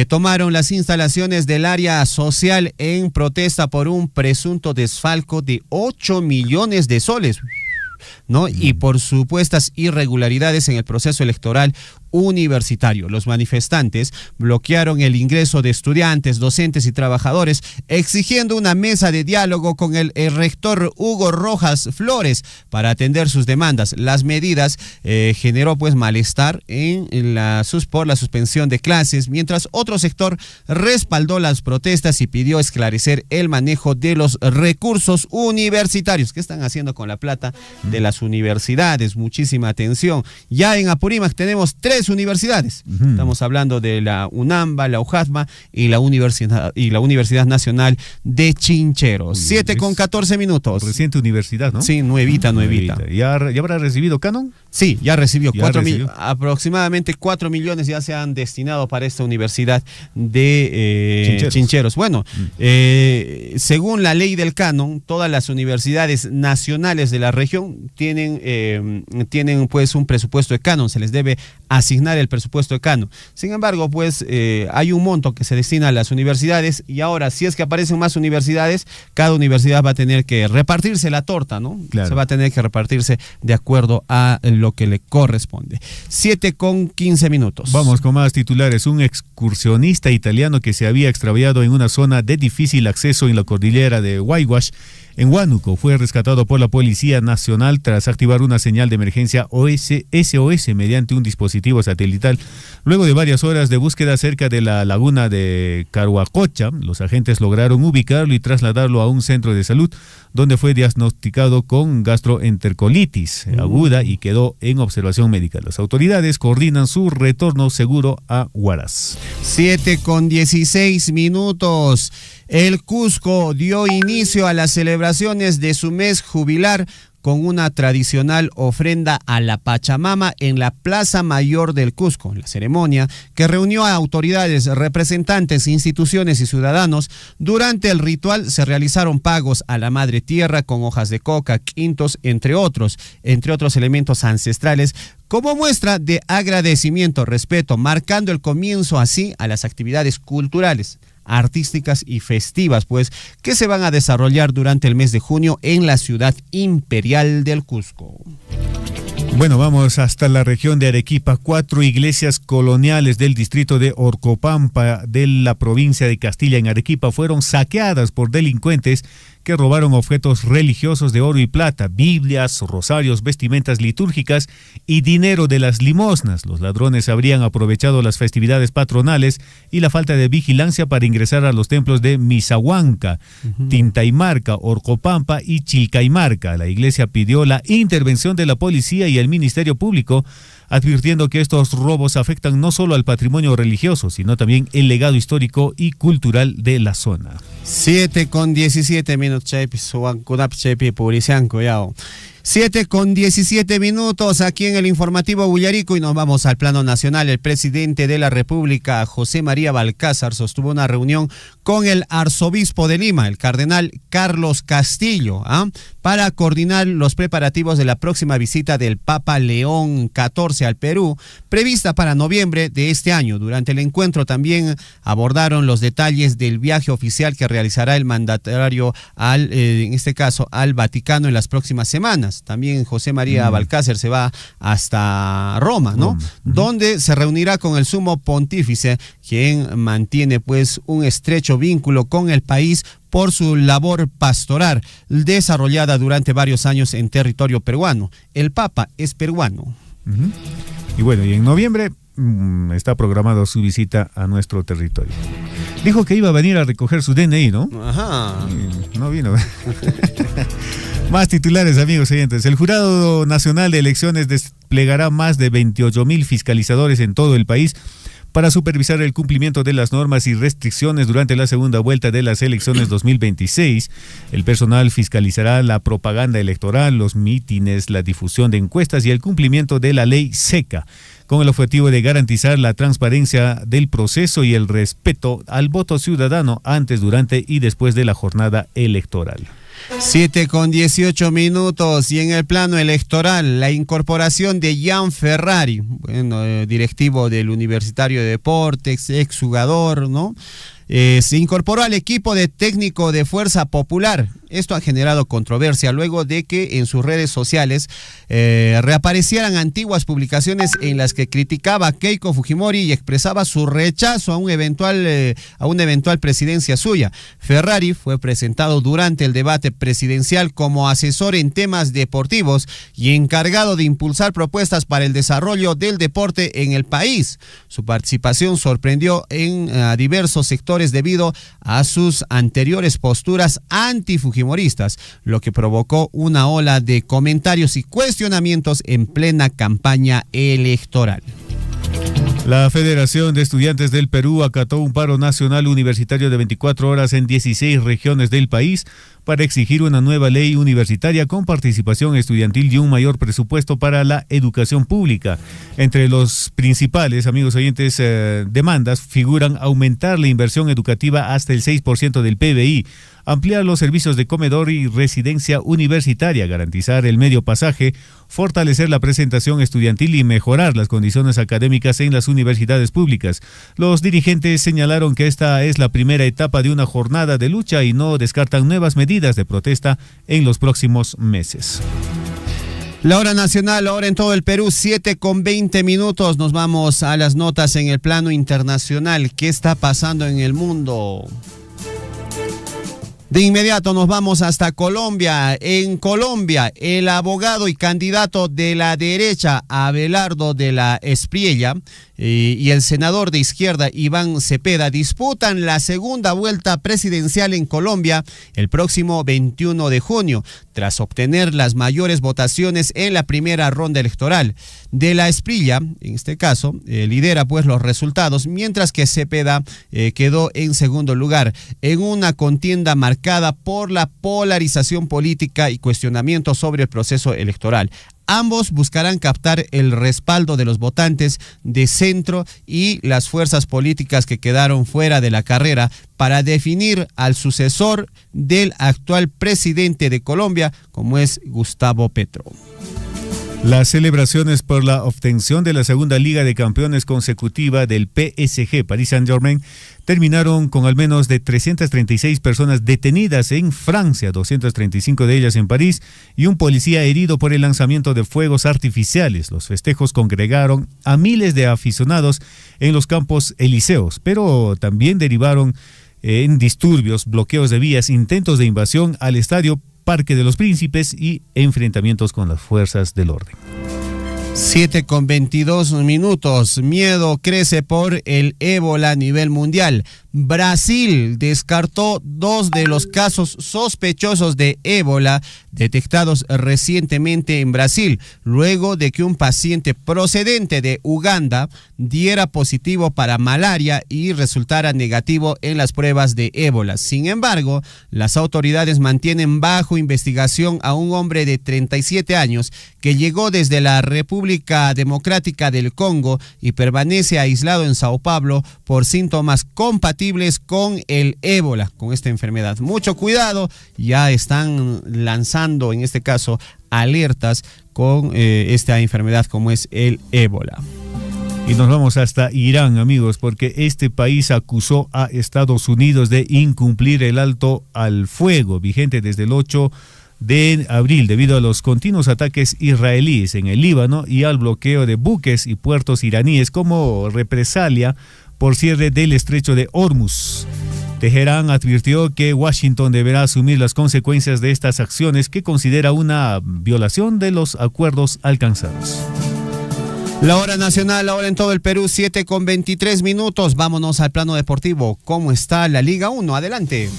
tomaron las instalaciones del área social en protesta por un presunto desfalco de 8 millones de soles, ¿no? Y por supuestas irregularidades en el proceso electoral universitario. Los manifestantes bloquearon el ingreso de estudiantes, docentes y trabajadores, exigiendo una mesa de diálogo con el rector Hugo Rojas Flores para atender sus demandas. Las medidas generó pues malestar por la suspensión de clases, mientras otro sector respaldó las protestas y pidió esclarecer el manejo de los recursos universitarios. ¿Qué están haciendo con la plata de las universidades? Muchísima atención. Ya en Apurímac tenemos 3 universidades. Estamos hablando de la UNAMBA, la UJATMA y la Universidad Nacional de Chincheros. 7:14.
Reciente universidad, ¿no?
Sí, nuevita.
¿Ya habrá recibido canon?
Sí, ya recibió. Aproximadamente 4 millones ya se han destinado para esta universidad de Chincheros. Bueno, según la ley del canon, todas las universidades nacionales de la región tienen pues un presupuesto de canon, se les debe asignar asignar el presupuesto decano. Sin embargo, pues hay un monto que se destina a las universidades y ahora, si es que aparecen más universidades, cada universidad va a tener que repartirse la torta, ¿no?
Claro.
Se va a tener que repartirse de acuerdo a lo que le corresponde. 7:15.
Vamos con más titulares. Un excursionista italiano que se había extraviado en una zona de difícil acceso en la cordillera de Huayhuash, en Huánuco, fue rescatado por la Policía Nacional tras activar una señal de emergencia SOS mediante un dispositivo satelital. Luego de varias horas de búsqueda cerca de la laguna de Caruacocha, los agentes lograron ubicarlo y trasladarlo a un centro de salud, donde fue diagnosticado con gastroenterolitis aguda y quedó en observación médica. Las autoridades coordinan su retorno seguro a Huaraz.
7:16. El Cusco dio inicio a las celebraciones de su mes jubilar con una tradicional ofrenda a la Pachamama en la Plaza Mayor del Cusco. La ceremonia, que reunió a autoridades, representantes, instituciones y ciudadanos, durante el ritual se realizaron pagos a la Madre Tierra con hojas de coca, quintos, entre otros elementos ancestrales, como muestra de agradecimiento, respeto, marcando el comienzo así a las actividades culturales, artísticas y festivas, pues, que se van a desarrollar durante el mes de junio en la ciudad imperial del Cusco.
Bueno, vamos hasta la región de Arequipa. 4 iglesias coloniales del distrito de Orcopampa de la provincia de Castilla en Arequipa fueron saqueadas por delincuentes que robaron objetos religiosos de oro y plata, Biblias, rosarios, vestimentas litúrgicas y dinero de las limosnas. Los ladrones habrían aprovechado las festividades patronales y la falta de vigilancia para ingresar a los templos de Misahuanca, Tintaymarca, Orcopampa y Chilcaymarca. La iglesia pidió la intervención de la policía y el Ministerio Público, advirtiendo que estos robos afectan no solo al patrimonio religioso, sino también el legado histórico y cultural de la zona.
7:17. 7:17 aquí en el informativo Huillarico, y nos vamos al plano nacional. El presidente de la República, José María Balcázar, sostuvo una reunión con el arzobispo de Lima, el cardenal Carlos Castillo, para coordinar los preparativos de la próxima visita del Papa León XIV al Perú, prevista para noviembre de este año. Durante el encuentro también abordaron los detalles del viaje oficial que realizará el mandatario en este caso al Vaticano en las próximas semanas. También José María Balcázar se va hasta Roma, ¿no? Donde se reunirá con el sumo pontífice, quien mantiene pues un estrecho vínculo con el país por su labor pastoral desarrollada durante varios años en territorio peruano. El Papa es peruano.
Y bueno, y en noviembre está programada su visita a nuestro territorio. Dijo que iba a venir a recoger su DNI, ¿no?
Ajá.
Y no vino. Más titulares, amigos oyentes. El Jurado Nacional de Elecciones desplegará más de 28,000 fiscalizadores en todo el país para supervisar el cumplimiento de las normas y restricciones durante la segunda vuelta de las elecciones 2026. El personal fiscalizará la propaganda electoral, los mítines, la difusión de encuestas y el cumplimiento de la ley seca, con el objetivo de garantizar la transparencia del proceso y el respeto al voto ciudadano antes, durante y después de la jornada electoral.
7:18. Y en el plano electoral, la incorporación de Jan Ferrari, directivo del Universitario de Deportes, exjugador, ¿no? Se incorporó al equipo de técnico de Fuerza Popular. Esto ha generado controversia luego de que en sus redes sociales reaparecieran antiguas publicaciones en las que criticaba a Keiko Fujimori y expresaba su rechazo a una eventual presidencia suya. Ferrari fue presentado durante el debate presidencial como asesor en temas deportivos y encargado de impulsar propuestas para el desarrollo del deporte en el país. Su participación sorprendió a diversos sectores debido a sus anteriores posturas antifujimoristas, lo que provocó una ola de comentarios y cuestionamientos en plena campaña electoral.
La Federación de Estudiantes del Perú acató un paro nacional universitario de 24 horas en 16 regiones del país para exigir una nueva ley universitaria con participación estudiantil y un mayor presupuesto para la educación pública. Entre los principales, amigos oyentes, demandas figuran aumentar la inversión educativa hasta el 6% del PBI, ampliar los servicios de comedor y residencia universitaria, garantizar el medio pasaje, fortalecer la presentación estudiantil y mejorar las condiciones académicas en las universidades públicas. Los dirigentes señalaron que esta es la primera etapa de una jornada de lucha y no descartan nuevas medidas de protesta en los próximos meses.
La hora nacional, ahora en todo el Perú, 7:20. Nos vamos a las notas en el plano internacional. ¿Qué está pasando en el mundo? De inmediato nos vamos hasta Colombia. En Colombia, el abogado y candidato de la derecha, Abelardo de la Espriella, y el senador de izquierda, Iván Cepeda, disputan la segunda vuelta presidencial en Colombia el próximo 21 de junio, tras obtener las mayores votaciones en la primera ronda electoral. De la Espriella, en este caso, lidera pues los resultados, mientras que Cepeda quedó en segundo lugar, en una contienda marcada por la polarización política y cuestionamientos sobre el proceso electoral. Ambos buscarán captar el respaldo de los votantes de centro y las fuerzas políticas que quedaron fuera de la carrera para definir al sucesor del actual presidente de Colombia, como es Gustavo Petro.
Las celebraciones por la obtención de la segunda Liga de Campeones consecutiva del PSG, Paris Saint-Germain, terminaron con al menos de 336 personas detenidas en Francia, 235 de ellas en París, y un policía herido por el lanzamiento de fuegos artificiales. Los festejos congregaron a miles de aficionados en los campos elíseos, pero también derivaron en disturbios, bloqueos de vías, intentos de invasión al estadio Parque de los Príncipes y enfrentamientos con las fuerzas del orden.
7:22. Miedo crece por el ébola a nivel mundial. Brasil descartó 2 de los casos sospechosos de ébola detectados recientemente en Brasil, luego de que un paciente procedente de Uganda diera positivo para malaria y resultara negativo en las pruebas de ébola. Sin embargo, las autoridades mantienen bajo investigación a un hombre de 37 años que llegó desde la República Democrática del Congo y permanece aislado en Sao Paulo por síntomas compatibles con el ébola, con esta enfermedad. Mucho cuidado, ya están lanzando en este caso alertas con esta enfermedad como es el ébola.
Y nos vamos hasta Irán, amigos, porque este país acusó a Estados Unidos de incumplir el alto al fuego vigente desde el 8 de abril debido a los continuos ataques israelíes en el Líbano y al bloqueo de buques y puertos iraníes como represalia por cierre del estrecho de Hormuz. Teherán advirtió que Washington deberá asumir las consecuencias de estas acciones que considera una violación de los acuerdos alcanzados.
La hora nacional, ahora en todo el Perú, 7:23. Vámonos al plano deportivo. ¿Cómo está la Liga 1? Adelante.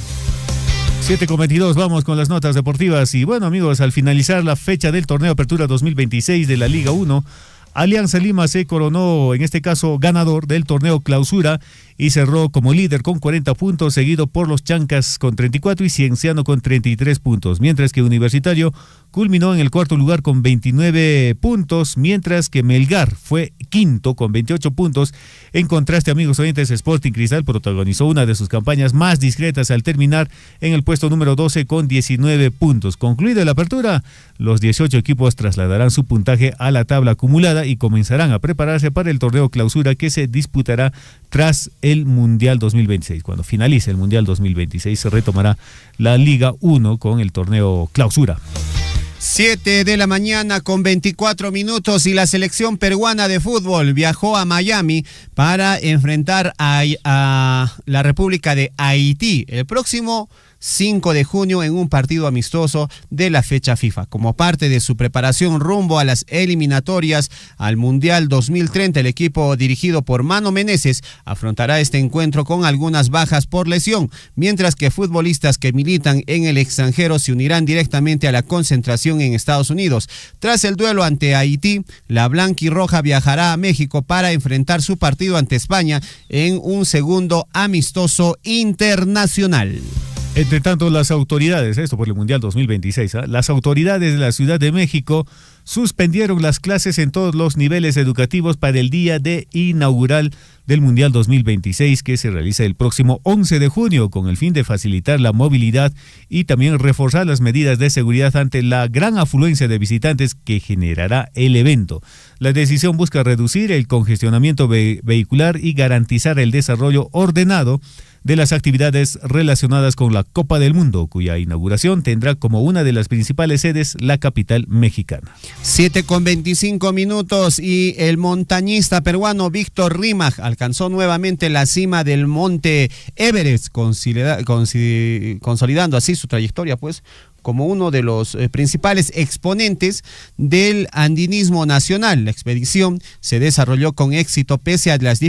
7:22, vamos con las notas deportivas. Y bueno, amigos, al finalizar la fecha del torneo Apertura 2026 de la Liga 1, Alianza Lima se coronó, en este caso, ganador del torneo Clausura y cerró como líder con 40 puntos, seguido por los Chancas con 34 y Cienciano con 33 puntos, mientras que Universitario culminó en el cuarto lugar con 29 puntos, mientras que Melgar fue quinto con 28 puntos. En contraste, amigos oyentes, Sporting Cristal protagonizó una de sus campañas más discretas al terminar en el puesto número 12 con 19 puntos. Concluida la apertura, los 18 equipos trasladarán su puntaje a la tabla acumulada y comenzarán a prepararse para el torneo Clausura que se disputará tras el Mundial 2026. Cuando finalice el Mundial 2026 se retomará la Liga 1 con el torneo Clausura.
7:24 y la selección peruana de fútbol viajó a Miami para enfrentar a la República de Haití el próximo 5 de junio en un partido amistoso de la fecha FIFA. Como parte de su preparación rumbo a las eliminatorias al Mundial 2030, el equipo dirigido por Mano Meneses afrontará este encuentro con algunas bajas por lesión, mientras que futbolistas que militan en el extranjero se unirán directamente a la concentración en Estados Unidos. Tras el duelo ante Haití, la blanquirroja viajará a México para enfrentar su partido ante España en un segundo amistoso internacional.
Entre tanto, las autoridades, esto por el Mundial 2026, las autoridades de la Ciudad de México suspendieron las clases en todos los niveles educativos para el día de inaugural del Mundial 2026 que se realiza el próximo 11 de junio con el fin de facilitar la movilidad y también reforzar las medidas de seguridad ante la gran afluencia de visitantes que generará el evento. La decisión busca reducir el congestionamiento vehicular y garantizar el desarrollo ordenado de las actividades relacionadas con la Copa del Mundo, cuya inauguración tendrá como una de las principales sedes la capital mexicana.
7:25 y el montañista peruano Víctor Rímaj alcanzó nuevamente la cima del monte Everest, consolidando así su trayectoria, pues, como uno de los principales exponentes del andinismo nacional. La expedición se desarrolló con éxito pese a las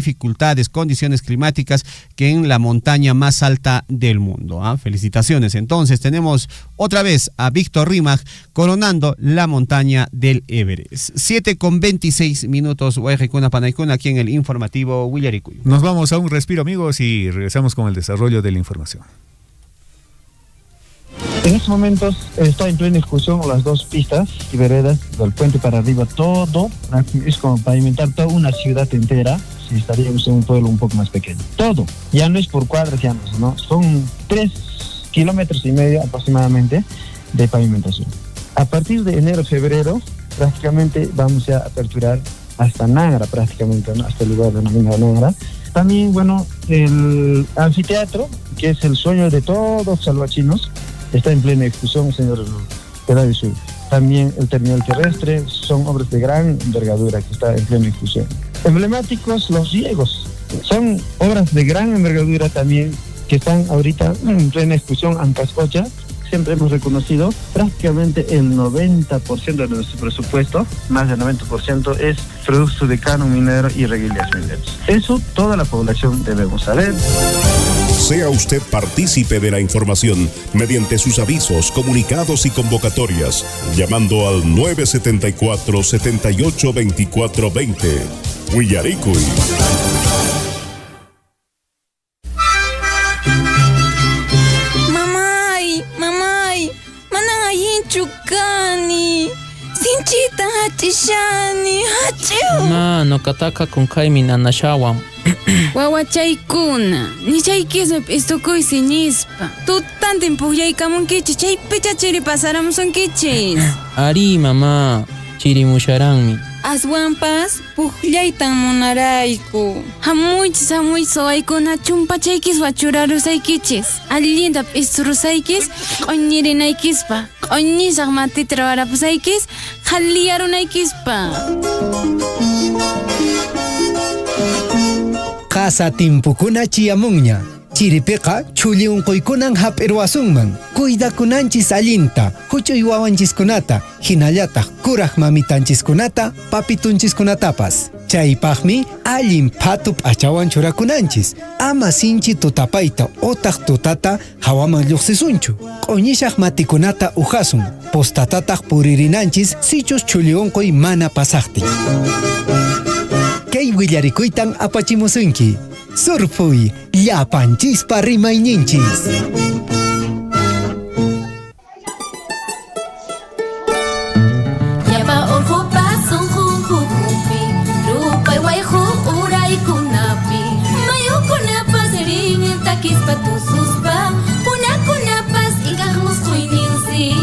condiciones climáticas que en la montaña más alta del mundo. Felicitaciones. Entonces tenemos otra vez a Víctor Rímaj coronando la montaña del Everest. 7:26, Guayjicuna Panaicuna, aquí en el informativo Willaricuy.
Nos vamos a un respiro, amigos, y regresamos con el desarrollo de la información.
En estos momentos está en plena ejecución las dos pistas y veredas del puente para arriba. Todo es como pavimentar toda una ciudad entera. Si estaríamos en un pueblo un poco más pequeño. Todo, ya no es por cuadras, ya no, son 3,5 kilómetros aproximadamente de pavimentación. A partir de enero, febrero, prácticamente vamos a aperturar hasta Nangra, prácticamente, ¿no? Hasta el lugar denominado Nangra. También, el anfiteatro, que es el sueño de todos los salvachinos, está en plena ejecución, señor Pedro Sur. También el terminal terrestre son obras de gran envergadura que está en plena ejecución. Emblemáticos los riegos, son obras de gran envergadura también que están ahorita en plena ejecución. Ancascocha, siempre hemos reconocido, prácticamente el 90% de nuestro presupuesto, más del 90%, es producto de canon minero y reguillas mineras. Eso toda la población debemos saber.
Sea usted partícipe de la información mediante sus avisos, comunicados y convocatorias, llamando al 974-782420. Willaricuy.
Mamay, manangayin chukani. Sinchita hachishani, hachiu.
No kataka con kaimi nanashawam.
Wawachaykuna, nichaykispa istukuy siñispa. Tutantin puqyaykamunkichis, chay pichachiri pasaramusunkichis.
Ari, mamá, chirimusharanmi.
Aswanpas puqllaytan munarayku. Hamuychis sawaykuna chumpachaykispa churarusaykichis. Allinta p'isturusaykish, q'uñirinaykispa. Q'uñisaq matita rawarapusaykis, halliyarunaykispa.
Casa timpukuna chiyamunña. Chiripiqa chuli unquykunan hap'irwasunman. Cuidakunanchis allinta, huch'uy wawanchiskunata, hinallataq kuraq mamitanchiskunata, papitunchiskunatapas. Chaypaqmi allin phatu p'achawan churakunanchis. Ama sinchi tutapayta otaq tutata hawaman lluqsisunchu. Q'uñishaq matikunata uhasun. Postatataq puririnanchis sichus chuli unquy mana pasaqtin. Kay willarikuytan apachimusunki. Surpuy, llapanchispa rimayninchis.
Llapa urqupas sunqukupi, rupay wayqu uraykunapi. Mayukunapas rin takispa tususpa, punakunapas inkaq musquyninsi.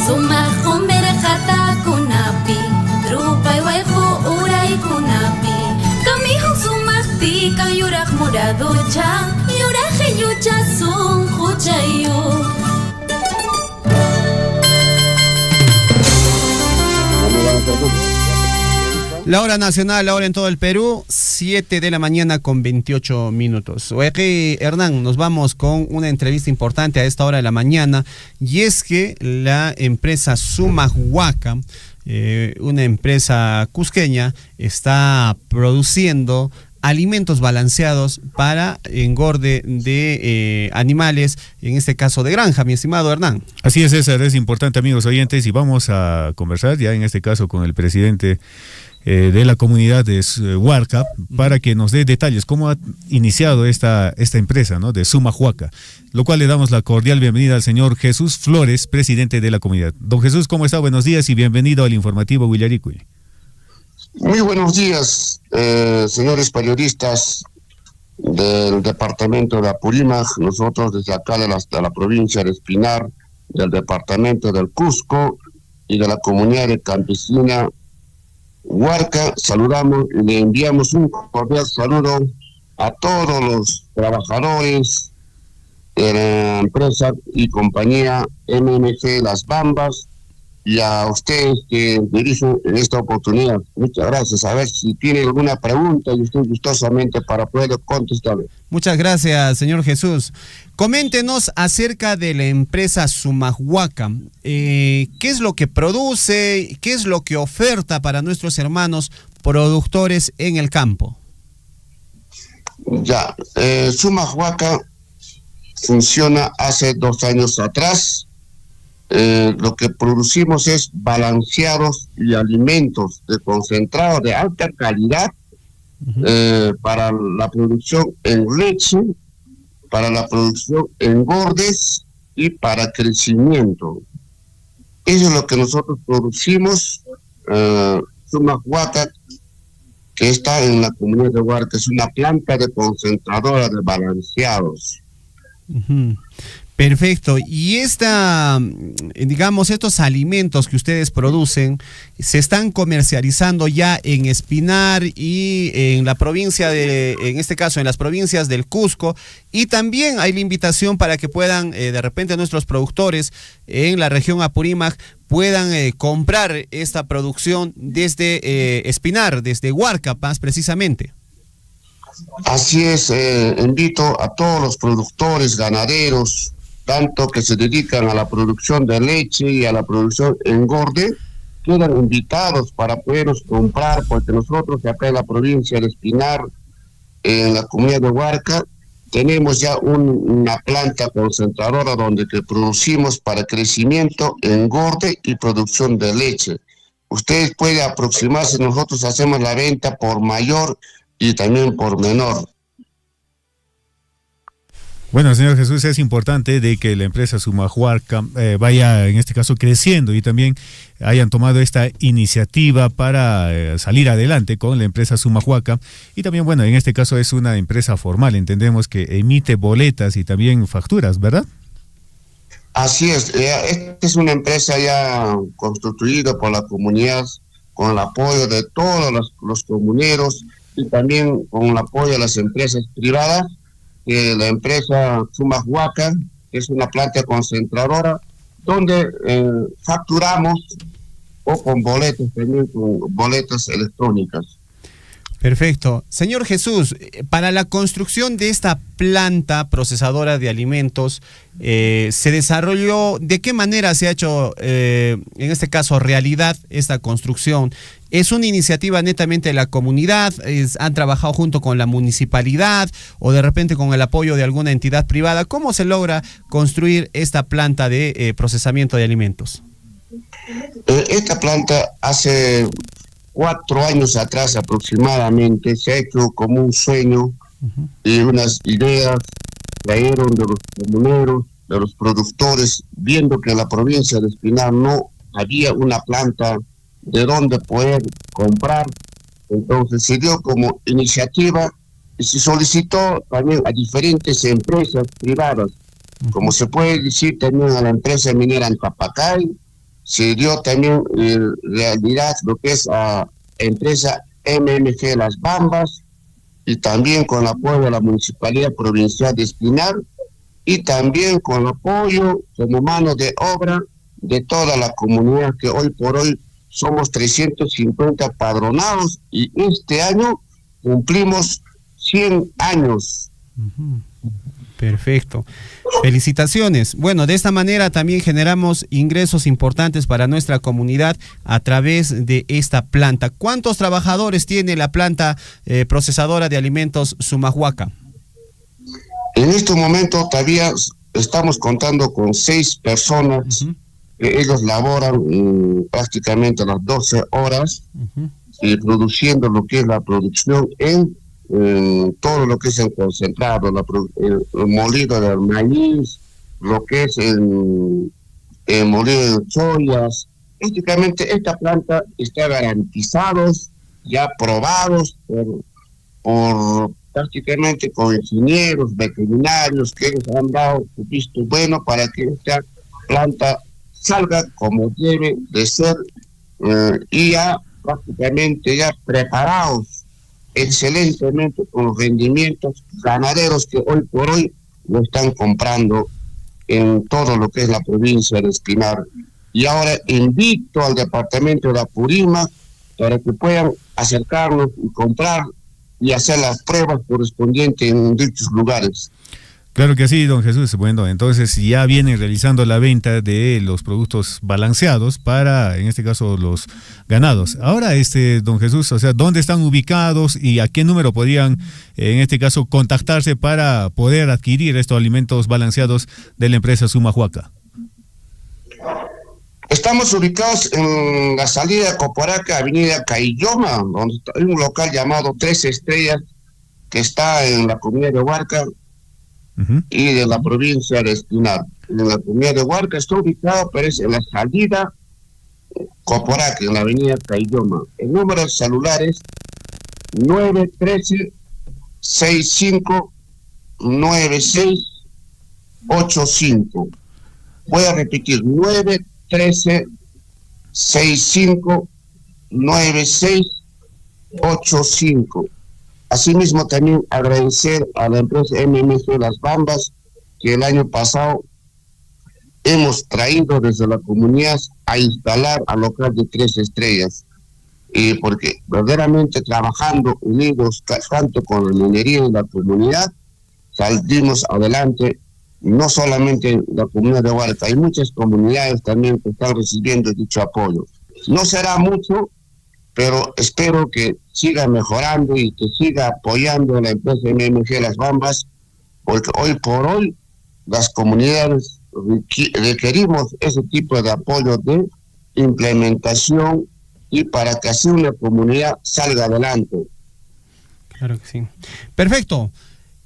Sumaq q'umirqatakunapi, rupay wayqu uraykunapi. Kamihun sumaqti kan yuraq muraducha, yuraq q'illucha sunquchayu.
La hora nacional, la hora en todo el Perú, 7:28 a.m. Oequi Hernán, nos vamos con una entrevista importante a esta hora de la mañana, y es que la empresa Sumahuaca, una empresa cusqueña, está produciendo alimentos balanceados para engorde de animales, en este caso de granja, mi estimado Hernán.
Así es, César, es importante, amigos oyentes, y vamos a conversar ya en este caso con el presidente de la comunidad de Huarca para que nos dé detalles cómo ha iniciado esta empresa, ¿no?, de Sumahuaca, lo cual le damos la cordial bienvenida al señor Jesús Flores, presidente de la comunidad. Don Jesús, ¿cómo está? Buenos días y bienvenido al informativo Willaricuy.
Muy buenos días, señores periodistas del departamento de Apurímac, nosotros desde acá de la provincia de Espinar, del departamento del Cusco y de la comunidad de campesina Huarca, saludamos y le enviamos un cordial saludo a todos los trabajadores de la empresa y compañía MMG Las Bambas y a ustedes que dirigen en esta oportunidad. Muchas gracias. A ver si tiene alguna pregunta y usted gustosamente para poder contestarle.
Muchas gracias, señor Jesús. Coméntenos acerca de la empresa Sumahuaca. ¿Qué es lo que produce? ¿Qué es lo que oferta para nuestros hermanos productores en el campo?
Ya, Sumahuaca funciona hace 2 años atrás. Lo que producimos es balanceados y alimentos de concentrado de alta calidad para la producción en leche, para la producción en gordes y para crecimiento. Eso es lo que nosotros producimos. Sumahuaca, que está en la comunidad de Huarca, es una planta de concentradora de balanceados.
Perfecto. Y estos alimentos que ustedes producen se están comercializando ya en Espinar y en la provincia en este caso en las provincias del Cusco, y también hay la invitación para que puedan de repente nuestros productores en la región Apurímac puedan comprar esta producción desde Espinar, desde Huarca más precisamente.
Así es, invito a todos los productores ganaderos, tanto que se dedican a la producción de leche y a la producción engorde, quedan invitados para poderlos comprar, porque nosotros acá en la provincia de Espinar, en la comunidad de Huarca, tenemos ya una planta concentradora donde que producimos para crecimiento, engorde y producción de leche. Ustedes pueden aproximarse, nosotros hacemos la venta por mayor y también por menor.
Bueno, señor Jesús, es importante de que la empresa Sumahuaca vaya, en este caso, creciendo y también hayan tomado esta iniciativa para salir adelante con la empresa Sumahuaca. Y también, bueno, en este caso es una empresa formal, entendemos que emite boletas y también facturas, ¿verdad?
Así es, esta es una empresa ya constituida por la comunidad, con el apoyo de todos los comuneros y también con el apoyo de las empresas privadas. La empresa Sumahuaca es una planta concentradora donde facturamos o con boletas, también con boletas electrónicas.
Perfecto. Señor Jesús, para la construcción de esta planta procesadora de alimentos, ¿se desarrolló, de qué manera se ha hecho, en este caso, realidad esta construcción? ¿Es una iniciativa netamente de la comunidad? ¿Han trabajado junto con la municipalidad o de repente con el apoyo de alguna entidad privada? ¿Cómo se logra construir esta planta de procesamiento de alimentos?
Esta planta hace 4 años atrás aproximadamente se ha hecho como un sueño y unas ideas trajeron de los comuneros, de los productores, viendo que en la provincia de Espinar no había una planta de donde poder comprar. Entonces se dio como iniciativa y se solicitó también a diferentes empresas privadas, como se puede decir también a la empresa minera Antapacay, se dio también realidad lo que es a empresa MMG Las Bambas y también con el apoyo de la Municipalidad Provincial de Espinar y también con el apoyo como mano de obra de toda la comunidad, que hoy por hoy somos 350 padronados y este año cumplimos 100 años.
Perfecto. Felicitaciones. Bueno, de esta manera también generamos ingresos importantes para nuestra comunidad a través de esta planta. ¿Cuántos trabajadores tiene la planta procesadora de alimentos Sumahuaca?
En este momento todavía estamos contando con 6 personas. Ellos laboran prácticamente las 12 horas y produciendo lo que es la producción en todo lo que es el concentrado, el molido del maíz, lo que es el molido de soyas. Prácticamente esta planta está garantizada ya probados por prácticamente con ingenieros, veterinarios, que ellos han dado su visto bueno para que esta planta salga como debe de ser, y ya prácticamente ya preparados excelentemente con los rendimientos ganaderos que hoy por hoy lo están comprando en todo lo que es la provincia de Espinar. Y ahora invito al departamento de Apurímac para que puedan acercarnos y comprar y hacer las pruebas correspondientes en dichos lugares.
Claro que sí, don Jesús. Bueno, entonces ya vienen realizando la venta de los productos balanceados para, en este caso, los ganados. Ahora, don Jesús, o sea, ¿dónde están ubicados y a qué número podrían, en este caso, contactarse para poder adquirir estos alimentos balanceados de la empresa Sumac Huaca?
Estamos ubicados en la salida de Coporaca, avenida Caylloma, donde hay un local llamado 3 Estrellas, que está en la comunidad de Huarca, y de la provincia de Espinar. En la comunidad de Huarca está ubicado, pero es en la salida Coporaca, en la avenida Caylloma. El número de celulares 913-659685. Voy a repetir, 913-659685. Asimismo, también agradecer a la empresa MMG Las Bambas, que el año pasado hemos traído desde la comunidad a instalar al local de 3 Estrellas. Y porque verdaderamente trabajando unidos tanto con la minería y la comunidad, salimos adelante, no solamente en la comunidad de Huarca, hay muchas comunidades también que están recibiendo dicho apoyo. No será mucho, pero espero que siga mejorando y que siga apoyando a la empresa MMG Las Bambas, porque hoy por hoy las comunidades requerimos ese tipo de apoyo de implementación y para que así una comunidad salga adelante.
Claro que sí. Perfecto.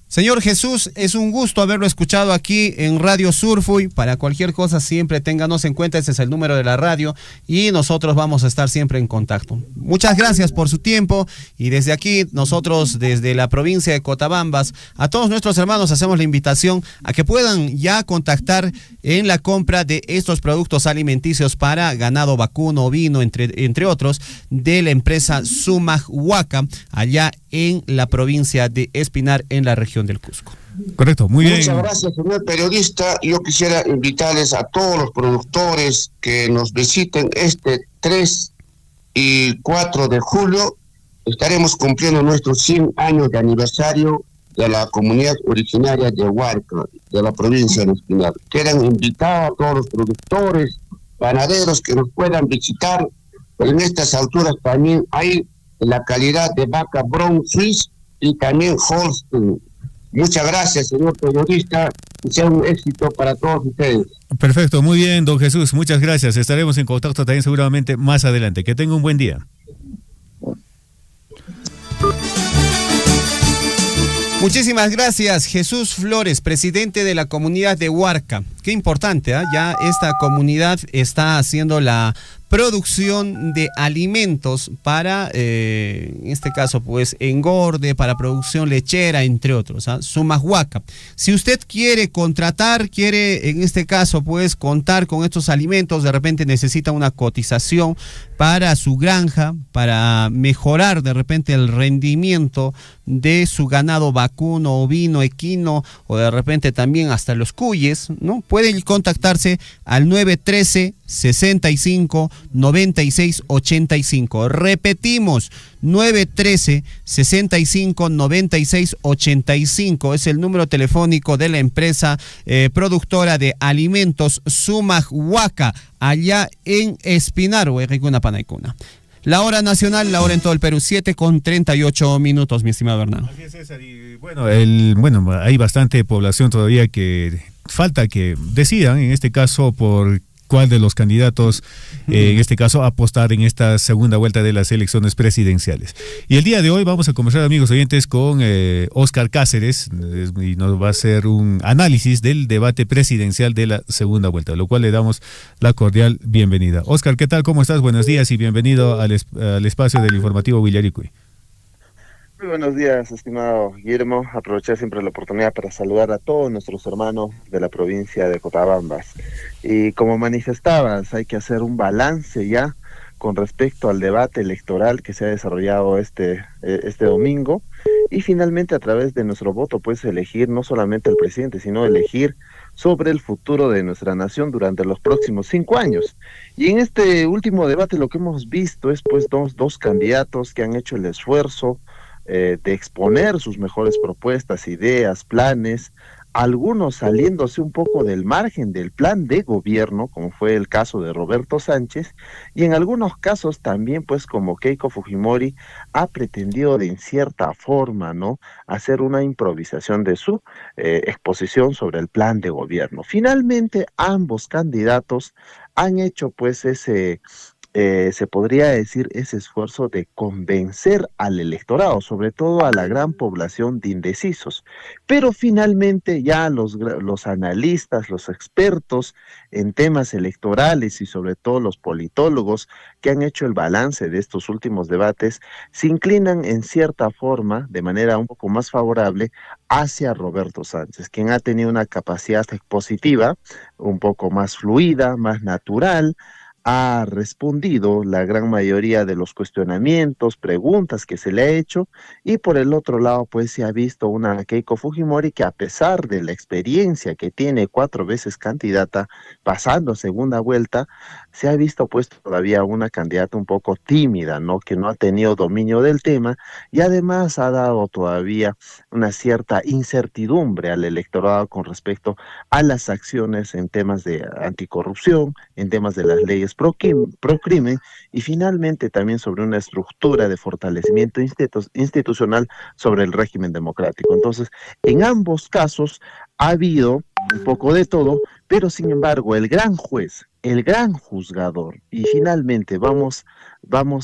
Señor Jesús, es un gusto haberlo escuchado aquí en Radio Surfuy. Para cualquier cosa siempre ténganos en cuenta, ese es el número de la radio y nosotros vamos a estar siempre en contacto. Muchas gracias por su tiempo y desde aquí nosotros desde la provincia de Cotabambas a todos nuestros hermanos hacemos la invitación a que puedan ya contactar en la compra de estos productos alimenticios para ganado vacuno, ovino, entre otros, de la empresa Sumac Huaca allá en la provincia de Espinar, en la región del Cusco.
Correcto, muy bien.
Muchas gracias, señor periodista. Yo quisiera invitarles a todos los productores que nos visiten este 3 y 4 de julio. Estaremos cumpliendo nuestros 100 años de aniversario de la comunidad originaria de Huarca, de la provincia de Espinar. Quedan invitados a todos los productores, ganaderos que nos puedan visitar, pero en estas alturas también hay la calidad de vaca Brown Swiss y también Holstein. Muchas gracias, señor periodista, y sea un éxito para todos ustedes.
Perfecto, muy bien, don Jesús, muchas gracias. Estaremos en contacto también seguramente más adelante. Que tenga un buen día.
Muchísimas gracias, Jesús Flores, presidente de la comunidad de Huarca. Qué importante, ¿eh? Ya esta comunidad está haciendo la producción de alimentos para, en este caso, pues, engorde, para producción lechera, entre otros, ¿eh? Sumac Huaca. Si usted quiere contratar, en este caso, pues, contar con estos alimentos, de repente necesita una cotización para su granja, para mejorar, de repente, el rendimiento de su ganado vacuno, ovino, equino, o de repente también hasta los cuyes, ¿no? Pueden contactarse al 913-65-96-85. Repetimos, 913-65-96-85 es el número telefónico de la empresa productora de alimentos Sumac Huaca, allá en Espinar, Huerricuna, Panaicuna. La hora nacional, la hora en todo el Perú, 7:38, mi estimado Hernán.
Así es, César, y bueno, hay bastante población todavía que falta que decidan, en este caso, por cuál de los candidatos, en este caso, apostar en esta segunda vuelta de las elecciones presidenciales. Y el día de hoy vamos a conversar, amigos oyentes, con Óscar Cáceres, y nos va a hacer un análisis del debate presidencial de la segunda vuelta, lo cual le damos la cordial bienvenida. Óscar, ¿qué tal? ¿Cómo estás? Buenos días y bienvenido al espacio del informativo Willaricui.
Muy buenos días, estimado Guillermo. Aprovechar siempre la oportunidad para saludar a todos nuestros hermanos de la provincia de Cotabambas. Y como manifestabas, hay que hacer un balance ya con respecto al debate electoral que se ha desarrollado este domingo, y finalmente a través de nuestro voto pues elegir no solamente al presidente, sino elegir sobre el futuro de nuestra nación durante los próximos 5 años. Y en este último debate lo que hemos visto es pues dos candidatos que han hecho el esfuerzo de exponer sus mejores propuestas, ideas, planes, algunos saliéndose un poco del margen del plan de gobierno, como fue el caso de Roberto Sánchez, y en algunos casos también, pues como Keiko Fujimori ha pretendido de en cierta forma, ¿no?, hacer una improvisación de su exposición sobre el plan de gobierno. Finalmente, ambos candidatos han hecho pues se podría decir ese esfuerzo de convencer al electorado, sobre todo a la gran población de indecisos. Pero finalmente ya los analistas, los expertos en temas electorales y sobre todo los politólogos que han hecho el balance de estos últimos debates, se inclinan en cierta forma, de manera un poco más favorable, hacia Roberto Sánchez, quien ha tenido una capacidad expositiva un poco más fluida, más natural, ha respondido la gran mayoría de los cuestionamientos, preguntas que se le ha hecho, y por el otro lado pues se ha visto una Keiko Fujimori que, a pesar de la experiencia que tiene, 4 veces candidata, pasando segunda vuelta, se ha visto pues todavía una candidata un poco tímida, ¿no?, que no ha tenido dominio del tema, y además ha dado todavía una cierta incertidumbre al electorado con respecto a las acciones en temas de anticorrupción, en temas de las leyes pro crimen, y finalmente también sobre una estructura de fortalecimiento institucional sobre el régimen democrático. Entonces, en ambos casos ha habido un poco de todo, pero sin embargo el gran juez, el gran juzgador, y finalmente vamos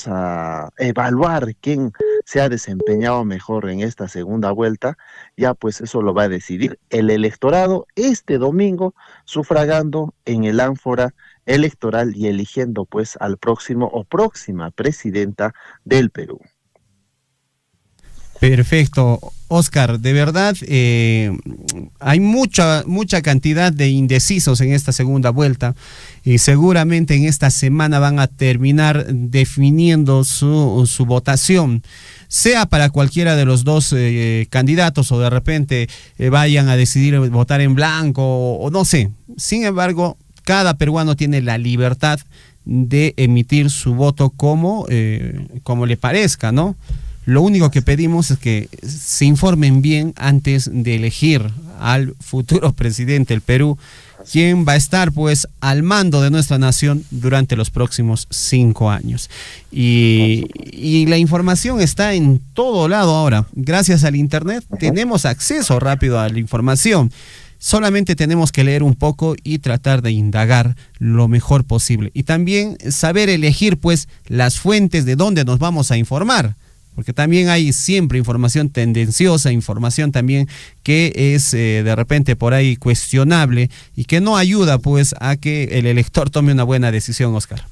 a evaluar quién se ha desempeñado mejor en esta segunda vuelta, ya pues eso lo va a decidir el electorado este domingo, sufragando en el ánfora electoral y eligiendo pues al próximo o próxima presidenta del Perú.
Perfecto, Óscar, de verdad hay mucha cantidad de indecisos en esta segunda vuelta, y seguramente en esta semana van a terminar definiendo su votación, sea para cualquiera de los dos candidatos, o de repente vayan a decidir votar en blanco, o no sé. Sin embargo, cada peruano tiene la libertad de emitir su voto como le parezca, ¿no? Lo único que pedimos es que se informen bien antes de elegir al futuro presidente del Perú, quien va a estar pues al mando de nuestra nación durante los próximos 5 años. Y la información está en todo lado ahora. Gracias al internet tenemos acceso rápido a la información. Solamente tenemos que leer un poco y tratar de indagar lo mejor posible. Y también saber elegir pues las fuentes de donde nos vamos a informar. Porque también hay siempre información tendenciosa, información también que es de repente por ahí cuestionable y que no ayuda pues a que el elector tome una buena decisión, Óscar.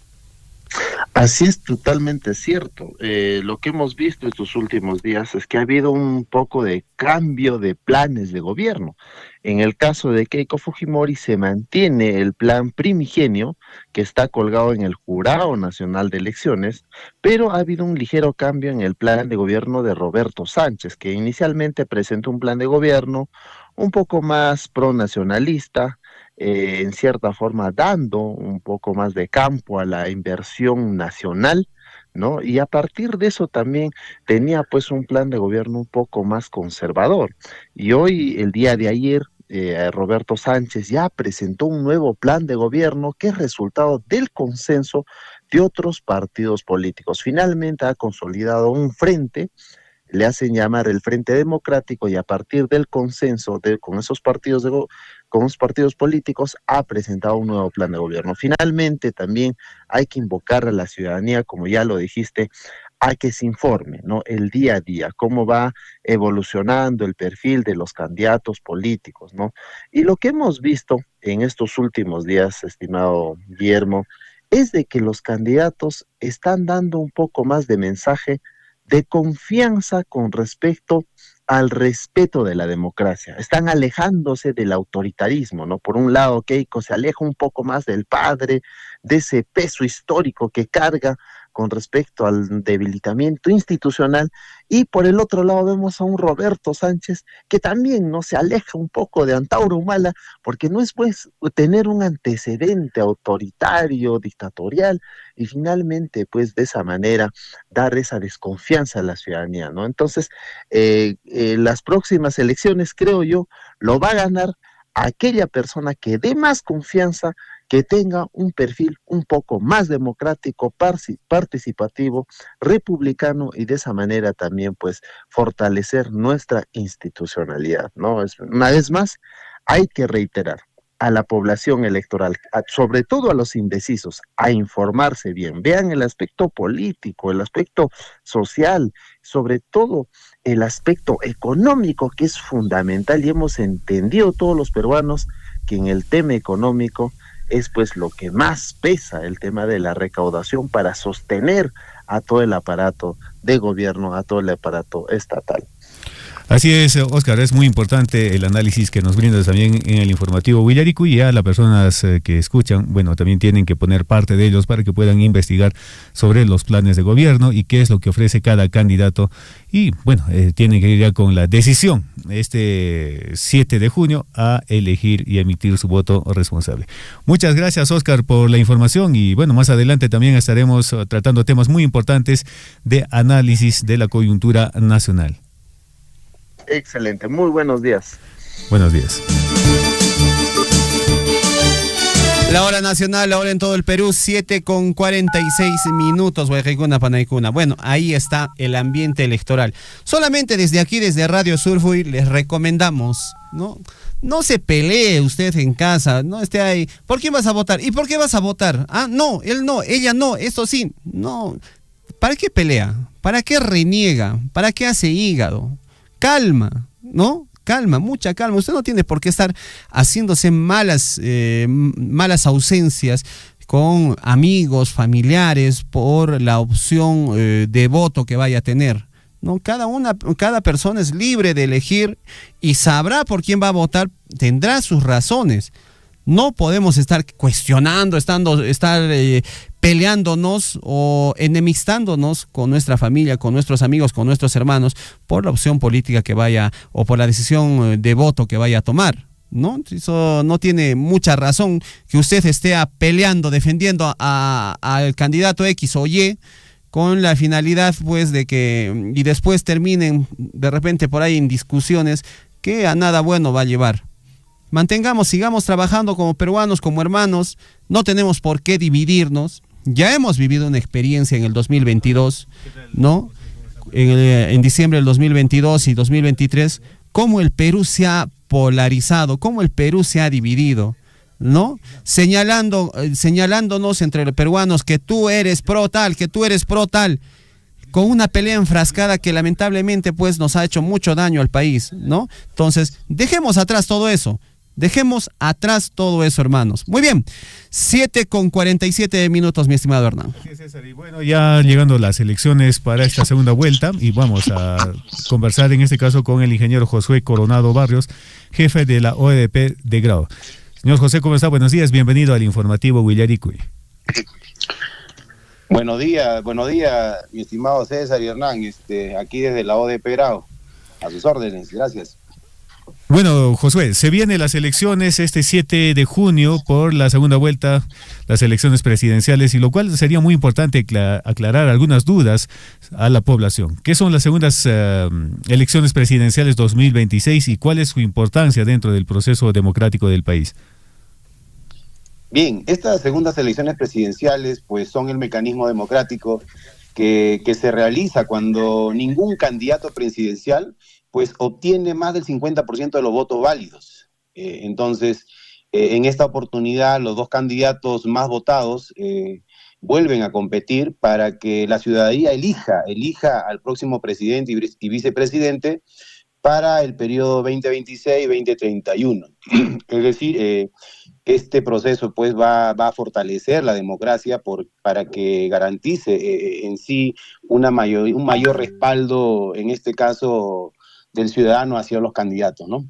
Así es, totalmente cierto. Lo que hemos visto estos últimos días es que ha habido un poco de cambio de planes de gobierno. En el caso de Keiko Fujimori se mantiene el plan primigenio que está colgado en el Jurado Nacional de Elecciones, pero ha habido un ligero cambio en el plan de gobierno de Roberto Sánchez, que inicialmente presentó un plan de gobierno un poco más pronacionalista, en cierta forma dando un poco más de campo a la inversión nacional, ¿no? Y a partir de eso también tenía pues un plan de gobierno un poco más conservador. Y hoy, el día de ayer, Roberto Sánchez ya presentó un nuevo plan de gobierno que es resultado del consenso de otros partidos políticos. Finalmente ha consolidado un frente le hacen llamar el Frente Democrático y a partir del consenso con esos partidos con los partidos políticos ha presentado un nuevo plan de gobierno. Finalmente también hay que invocar a la ciudadanía, como ya lo dijiste, a que se informe, ¿no? El día a día, cómo va evolucionando el perfil de los candidatos políticos, ¿no? Y lo que hemos visto en estos últimos días, estimado Guillermo, es de que los candidatos están dando un poco más de mensaje de confianza con respecto al respeto de la democracia. Están alejándose del autoritarismo, ¿no? Por un lado, Keiko se aleja un poco más del padre, de ese peso histórico que carga con respecto al debilitamiento institucional, y por el otro lado vemos a un Roberto Sánchez que también no se aleja un poco de Antauro Humala, porque no es pues tener un antecedente autoritario, dictatorial, y finalmente pues de esa manera dar esa desconfianza a la ciudadanía, ¿no? Entonces, las próximas elecciones, creo yo, lo va a ganar aquella persona que dé más confianza, que tenga un perfil un poco más democrático, participativo, republicano, y de esa manera también pues fortalecer nuestra institucionalidad, ¿no? Una vez más, hay que reiterar a la población electoral, sobre todo a los indecisos, a informarse bien. Vean el aspecto político, el aspecto social, sobre todo el aspecto económico, que es fundamental, y hemos entendido todos los peruanos que en el tema económico es pues lo que más pesa, el tema de la recaudación para sostener a todo el aparato de gobierno, a todo el aparato estatal.
Así es, Oscar, es muy importante el análisis que nos brindas también en el informativo Willarico, y a las personas que escuchan, bueno, también tienen que poner parte de ellos para que puedan investigar sobre los planes de gobierno y qué es lo que ofrece cada candidato, y bueno, tienen que ir ya con la decisión este 7 de junio a elegir y emitir su voto responsable. Muchas gracias, Oscar, por la información, y bueno, más adelante también estaremos tratando temas muy importantes de análisis de la coyuntura nacional.
Excelente, muy buenos días.
Buenos días.
La hora nacional, la hora en todo el Perú, 7:46, Guayaquicuna, Panaicuna. Bueno, ahí está el ambiente electoral. Solamente desde aquí, desde Radio Surfuy, les recomendamos, no se pelee usted en casa, no esté ahí. ¿Por quién vas a votar? ¿Y por qué vas a votar? Ah, no, él no, ella no, esto sí. No, ¿para qué pelea? ¿Para qué reniega? ¿Para qué hace hígado? Calma, ¿no? Calma, mucha calma. Usted no tiene por qué estar haciéndose malas ausencias con amigos, familiares, por la opción de voto que vaya a tener, ¿no? Cada persona es libre de elegir y sabrá por quién va a votar, tendrá sus razones. No podemos estar cuestionando, estar peleándonos o enemistándonos con nuestra familia, con nuestros amigos, con nuestros hermanos, por la opción política que vaya, o por la decisión de voto que vaya a tomar, ¿no? Eso no tiene mucha razón que usted esté peleando, defendiendo al candidato X o Y, con la finalidad pues de que, y después terminen de repente por ahí en discusiones que a nada bueno va a llevar. Sigamos trabajando como peruanos, como hermanos, no tenemos por qué dividirnos. Ya hemos vivido una experiencia en el 2022, ¿no? En diciembre del 2022 y 2023, cómo el Perú se ha polarizado, cómo el Perú se ha dividido, ¿no? Señalándonos entre los peruanos que tú eres pro tal, con una pelea enfrascada que lamentablemente pues nos ha hecho mucho daño al país, ¿no? Entonces, dejemos atrás todo eso. Hermanos. Muy bien, 7:47, mi estimado Hernán.
Sí, César, y bueno, ya llegando las elecciones para esta segunda vuelta, y vamos a conversar en este caso con el ingeniero Josué Coronado Barrios, jefe de la OEDP de Grau. Señor José, ¿cómo está? Buenos días, bienvenido al informativo Willarico.
Buenos días, mi estimado César y Hernán, aquí desde la ODP Grau, a sus órdenes, gracias.
Bueno, Josué, se vienen las elecciones este 7 de junio por la segunda vuelta, las elecciones presidenciales, y lo cual sería muy importante aclarar algunas dudas a la población. ¿Qué son las segundas elecciones presidenciales 2026 y cuál es su importancia dentro del proceso democrático del país?
Bien, estas segundas elecciones presidenciales pues son el mecanismo democrático que se realiza cuando ningún candidato presidencial pues obtiene más del 50% de los votos válidos. Entonces, en esta oportunidad, los dos candidatos más votados vuelven a competir para que la ciudadanía elija al próximo presidente y vicepresidente para el periodo 2026-2031. Es decir, este proceso pues va a fortalecer la democracia para que garantice en sí un mayor respaldo, en este caso, del ciudadano hacia los candidatos, ¿no?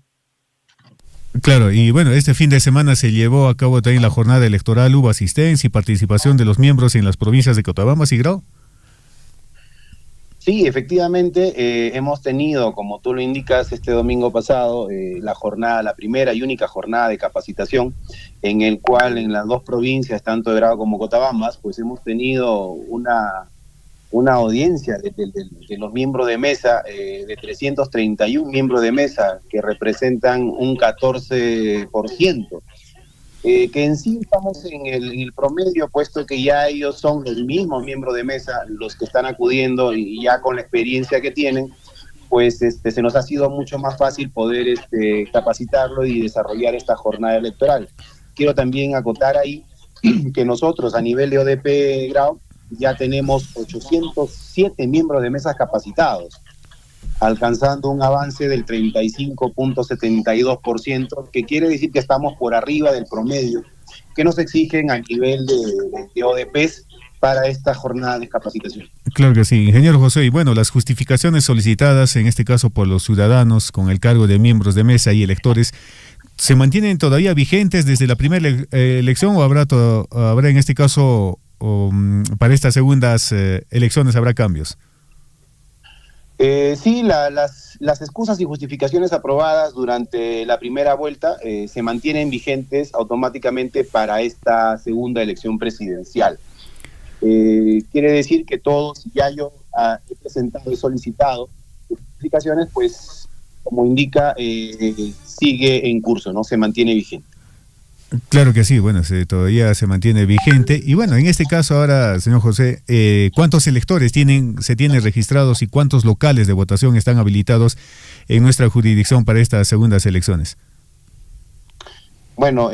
Claro, y bueno, este fin de semana se llevó a cabo también la jornada electoral, hubo asistencia y participación de los miembros en las provincias de Cotabamba y Grau.
Sí, efectivamente, hemos tenido, como tú lo indicas, este domingo pasado, la primera y única jornada de capacitación, en el cual en las dos provincias, tanto de Grau como Cotabambas, pues hemos tenido una audiencia de los miembros de mesa, de 331 miembros de mesa, que representan un 14%. Que en sí estamos en el promedio, puesto que ya ellos son los mismos miembros de mesa los que están acudiendo, y ya con la experiencia que tienen, pues se nos ha sido mucho más fácil poder capacitarlo y desarrollar esta jornada electoral. Quiero también acotar ahí que nosotros a nivel de ODP Grau ya tenemos 807 miembros de mesas capacitados, alcanzando un avance del 35.72%, que quiere decir que estamos por arriba del promedio que nos exigen a nivel de ODPs para esta jornada de capacitación.
Claro que sí, ingeniero José. Y bueno, las justificaciones solicitadas, en este caso por los ciudadanos con el cargo de miembros de mesa y electores, ¿se mantienen todavía vigentes desde la primera elección o habrá en este caso, para estas segundas elecciones, habrá cambios?
Sí, las excusas y justificaciones aprobadas durante la primera vuelta se mantienen vigentes automáticamente para esta segunda elección presidencial. Quiere decir que todos, ya yo he presentado y solicitado justificaciones, pues como indica, sigue en curso, ¿no? Se mantiene vigente.
Claro que sí, bueno, todavía se mantiene vigente. Y bueno, en este caso ahora, señor José, ¿cuántos electores se tienen registrados y cuántos locales de votación están habilitados en nuestra jurisdicción para estas segundas elecciones?
Bueno,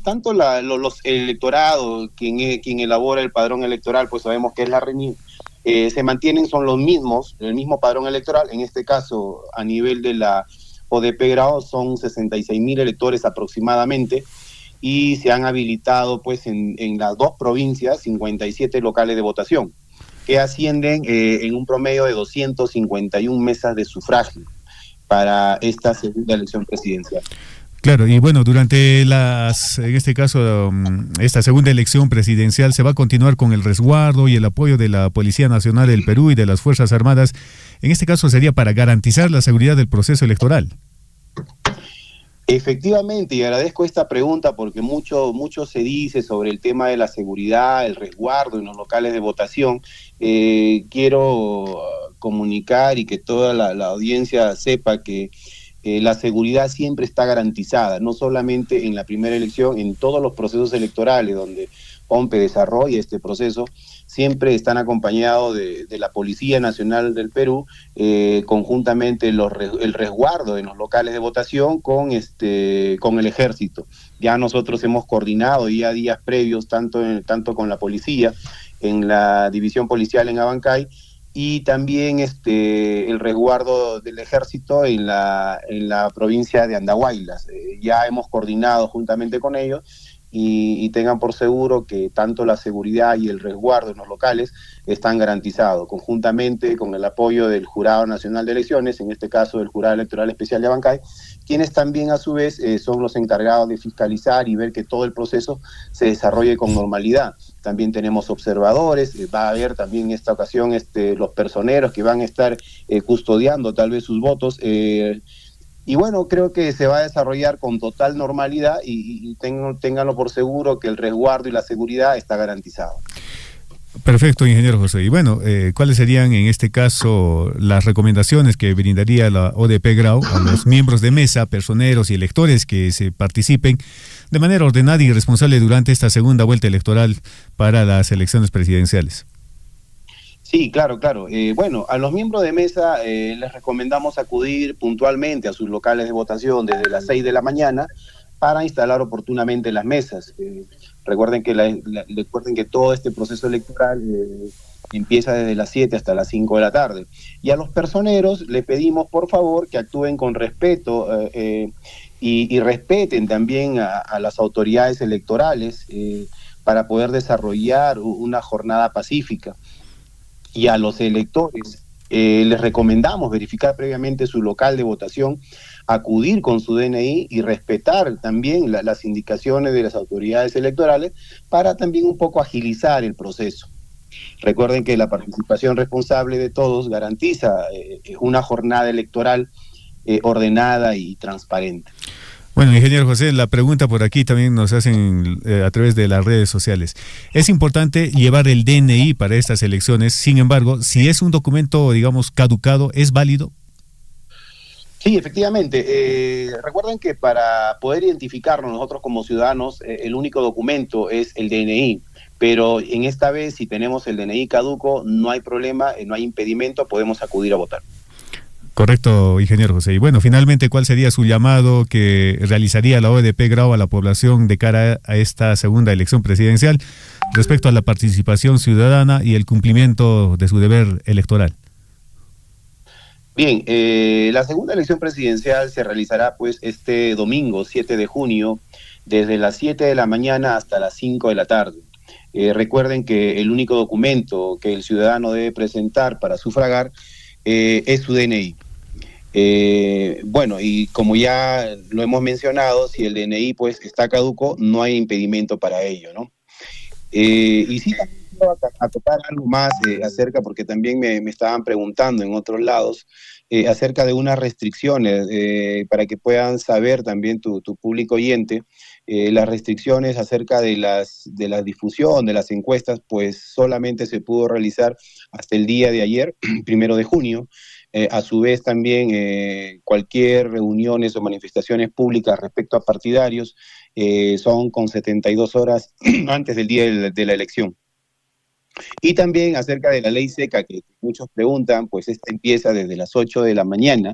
tanto los electorados, quien elabora el padrón electoral, pues sabemos que es la RENIEC, se mantienen, son los mismos, el mismo padrón electoral. En este caso, a nivel de la ODP Grau, son 66.000 electores aproximadamente, y se han habilitado pues en las dos provincias 57 locales de votación, que ascienden en un promedio de 251 mesas de sufragio para esta segunda elección presidencial.
Claro, y bueno, durante en este caso, esta segunda elección presidencial, se va a continuar con el resguardo y el apoyo de la Policía Nacional del Perú y de las Fuerzas Armadas. En este caso sería para garantizar la seguridad del proceso electoral.
Efectivamente, y agradezco esta pregunta porque mucho se dice sobre el tema de la seguridad, el resguardo en los locales de votación. Quiero comunicar y que toda la audiencia sepa que la seguridad siempre está garantizada, no solamente en la primera elección, en todos los procesos electorales donde OMPE desarrolla este proceso, siempre están acompañados de la Policía Nacional del Perú, conjuntamente el resguardo en los locales de votación con el Ejército. Ya nosotros hemos coordinado ya días previos, tanto con la policía, en la división policial en Abancay, y también el resguardo del Ejército en la provincia de Andahuaylas. Ya hemos coordinado juntamente con ellos, y tengan por seguro que tanto la seguridad y el resguardo en los locales están garantizados, conjuntamente con el apoyo del Jurado Nacional de Elecciones, en este caso el Jurado Electoral Especial de Abancay, quienes también a su vez son los encargados de fiscalizar y ver que todo el proceso se desarrolle con normalidad. También tenemos observadores, va a haber también en esta ocasión los personeros que van a estar custodiando tal vez sus votos, y bueno, creo que se va a desarrollar con total normalidad, y ténganlo por seguro que el resguardo y la seguridad está garantizado.
Perfecto, ingeniero José. Y bueno, ¿cuáles serían en este caso las recomendaciones que brindaría la ODP Grau a los miembros de mesa, personeros y electores que se participen de manera ordenada y responsable durante esta segunda vuelta electoral para las elecciones presidenciales?
Sí, claro, claro. Bueno, a los miembros de mesa les recomendamos acudir puntualmente a sus locales de votación desde las 6 de la mañana para instalar oportunamente las mesas. Recuerden que todo este proceso electoral empieza desde las 7 hasta las 5 de la tarde. Y a los personeros les pedimos, por favor, que actúen con respeto y respeten también a las autoridades electorales para poder desarrollar una jornada pacífica. Y a los electores les recomendamos verificar previamente su local de votación, acudir con su DNI y respetar también las indicaciones de las autoridades electorales para también un poco agilizar el proceso. Recuerden que la participación responsable de todos garantiza una jornada electoral ordenada y transparente.
Bueno, ingeniero José, la pregunta por aquí también nos hacen a través de las redes sociales. Es importante llevar el DNI para estas elecciones, sin embargo, si es un documento, digamos, caducado, ¿es válido?
Sí, efectivamente. Recuerden que para poder identificarnos nosotros como ciudadanos, el único documento es el DNI. Pero en esta vez, si tenemos el DNI caduco, no hay problema, no hay impedimento, podemos acudir a votar.
Correcto, ingeniero José. Y bueno, finalmente, ¿cuál sería su llamado que realizaría la OEDP Grau a la población de cara a esta segunda elección presidencial respecto a la participación ciudadana y el cumplimiento de su deber electoral?
Bien, la segunda elección presidencial se realizará pues este domingo, 7 de junio, desde las 7 de la mañana hasta las 5 de la tarde. Recuerden que el único documento que el ciudadano debe presentar para sufragar es su DNI. Bueno, y como ya lo hemos mencionado, si el DNI pues está caduco, no hay impedimento para ello, ¿no? Y sí, también quiero acotar algo más acerca, porque también me estaban preguntando en otros lados, acerca de unas restricciones, para que puedan saber también tu público oyente, las restricciones acerca de la difusión de las encuestas, pues solamente se pudo realizar hasta el día de ayer, 1 de junio. A su vez también cualquier reuniones o manifestaciones públicas respecto a partidarios son con 72 horas antes del día de la elección. Y también acerca de la ley seca, que muchos preguntan, pues esta empieza desde las 8 de la mañana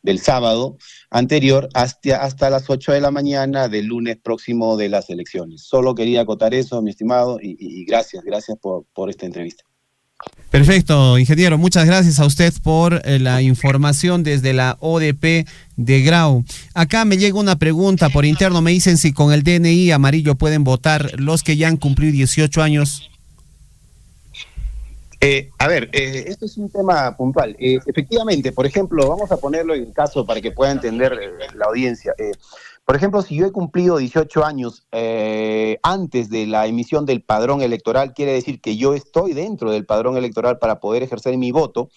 del sábado anterior hasta las 8 de la mañana del lunes próximo de las elecciones. Solo quería acotar eso, mi estimado, y gracias por esta entrevista.
Perfecto, ingeniero, muchas gracias a usted por la información desde la ODP de Grau. Acá me llega una pregunta por interno, me dicen si con el DNI amarillo pueden votar los que ya han cumplido 18 años.
Esto es un tema puntual. Efectivamente, por ejemplo, vamos a ponerlo en caso para que pueda entender la audiencia. Por ejemplo, si yo he cumplido 18 años antes de la emisión del padrón electoral, quiere decir que yo estoy dentro del padrón electoral para poder ejercer mi voto,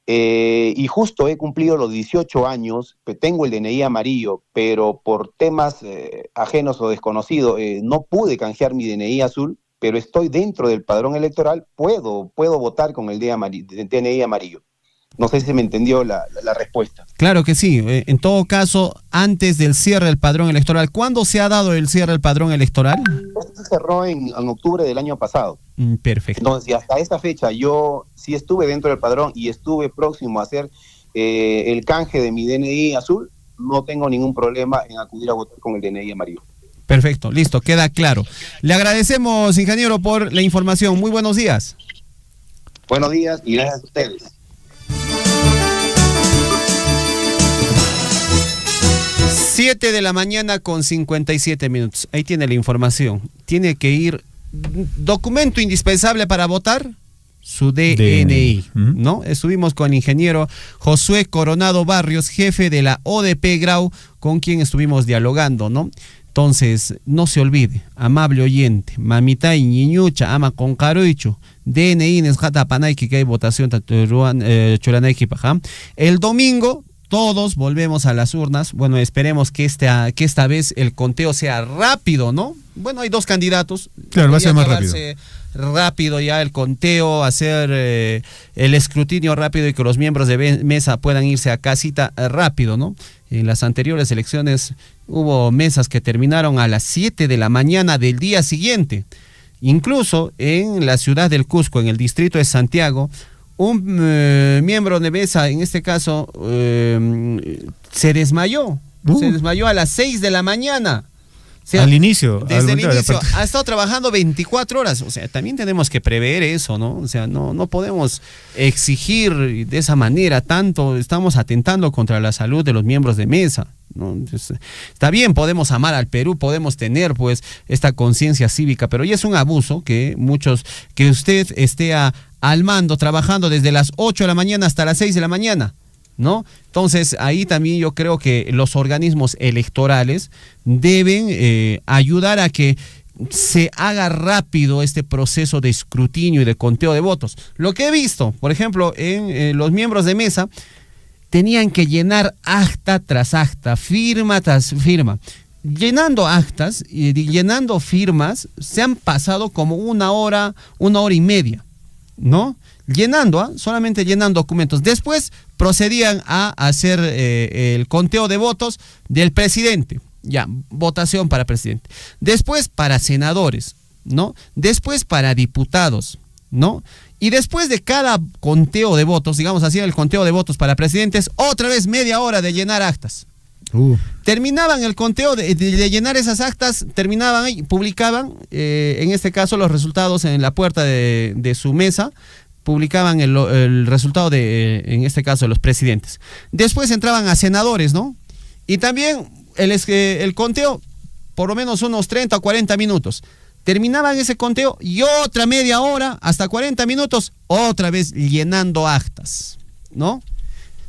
y justo he cumplido los 18 años, tengo el DNI amarillo, pero por temas ajenos o desconocidos no pude canjear mi DNI azul, pero estoy dentro del padrón electoral, puedo votar con el DNI amarillo. No sé si me entendió la respuesta.
Claro que sí. En todo caso, antes del cierre del padrón electoral, ¿cuándo se ha dado el cierre del padrón electoral?
Esto se cerró en octubre del año pasado.
Perfecto.
Entonces, hasta esa fecha yo sí estuve dentro del padrón y estuve próximo a hacer el canje de mi DNI azul, no tengo ningún problema en acudir a votar con el DNI amarillo.
Perfecto, listo, queda claro. Le agradecemos, ingeniero, por la información. Muy buenos días.
Buenos días y gracias a ustedes.
7 de la mañana con 57 minutos. Ahí tiene la información. Tiene que ir, documento indispensable para votar, su DNI, ¿no? Estuvimos con el ingeniero Josué Coronado Barrios, jefe de la ODP Grau, con quien estuvimos dialogando, ¿no? Entonces, no se olvide, amable oyente, mamita y niñucha, ama con caruicho, DNI nesjata panaiki que hay votación churanaiki paja. El domingo todos volvemos a las urnas. Bueno, esperemos que esta vez el conteo sea rápido, ¿no? Bueno, hay dos candidatos.
Claro, va a ser más rápido.
Rápido ya el conteo, hacer el escrutinio rápido y que los miembros de mesa puedan irse a casita rápido, ¿no? En las anteriores elecciones hubo mesas que terminaron a las 7 de la mañana del día siguiente Incluso en la ciudad del Cusco, en el distrito de Santiago, un miembro de mesa, en este caso, se desmayó. Se desmayó a las 6 de la mañana. O sea,
al inicio.
Desde el inicio ha estado trabajando 24 horas. O sea, también tenemos que prever eso, ¿no? O sea, no podemos exigir de esa manera tanto. Estamos atentando contra la salud de los miembros de mesa, ¿no? Entonces, está bien, podemos amar al Perú, podemos tener pues esta conciencia cívica, pero ya es un abuso que usted esté al mando trabajando desde las 8 de la mañana hasta las 6 de la mañana, ¿no? Entonces ahí también yo creo que los organismos electorales deben ayudar a que se haga rápido este proceso de escrutinio y de conteo de votos. Lo que he visto, por ejemplo, en los miembros de mesa, tenían que llenar acta tras acta, firma tras firma. Llenando actas y llenando firmas, se han pasado como una hora y media, ¿no? Solamente llenando documentos. Después procedían a hacer el conteo de votos del presidente. Ya, votación para presidente. Después para senadores, ¿no? Después para diputados, ¿no? Y después de cada conteo de votos, digamos así, el conteo de votos para presidentes, otra vez media hora de llenar actas. Terminaban el conteo de llenar esas actas, terminaban y publicaban, en este caso, los resultados en la puerta de su mesa. Publicaban el resultado en este caso, de los presidentes. Después entraban a senadores, ¿no? Y también el conteo, por lo menos unos 30 o 40 minutos. Terminaban ese conteo y otra media hora, hasta 40 minutos, otra vez llenando actas, ¿no?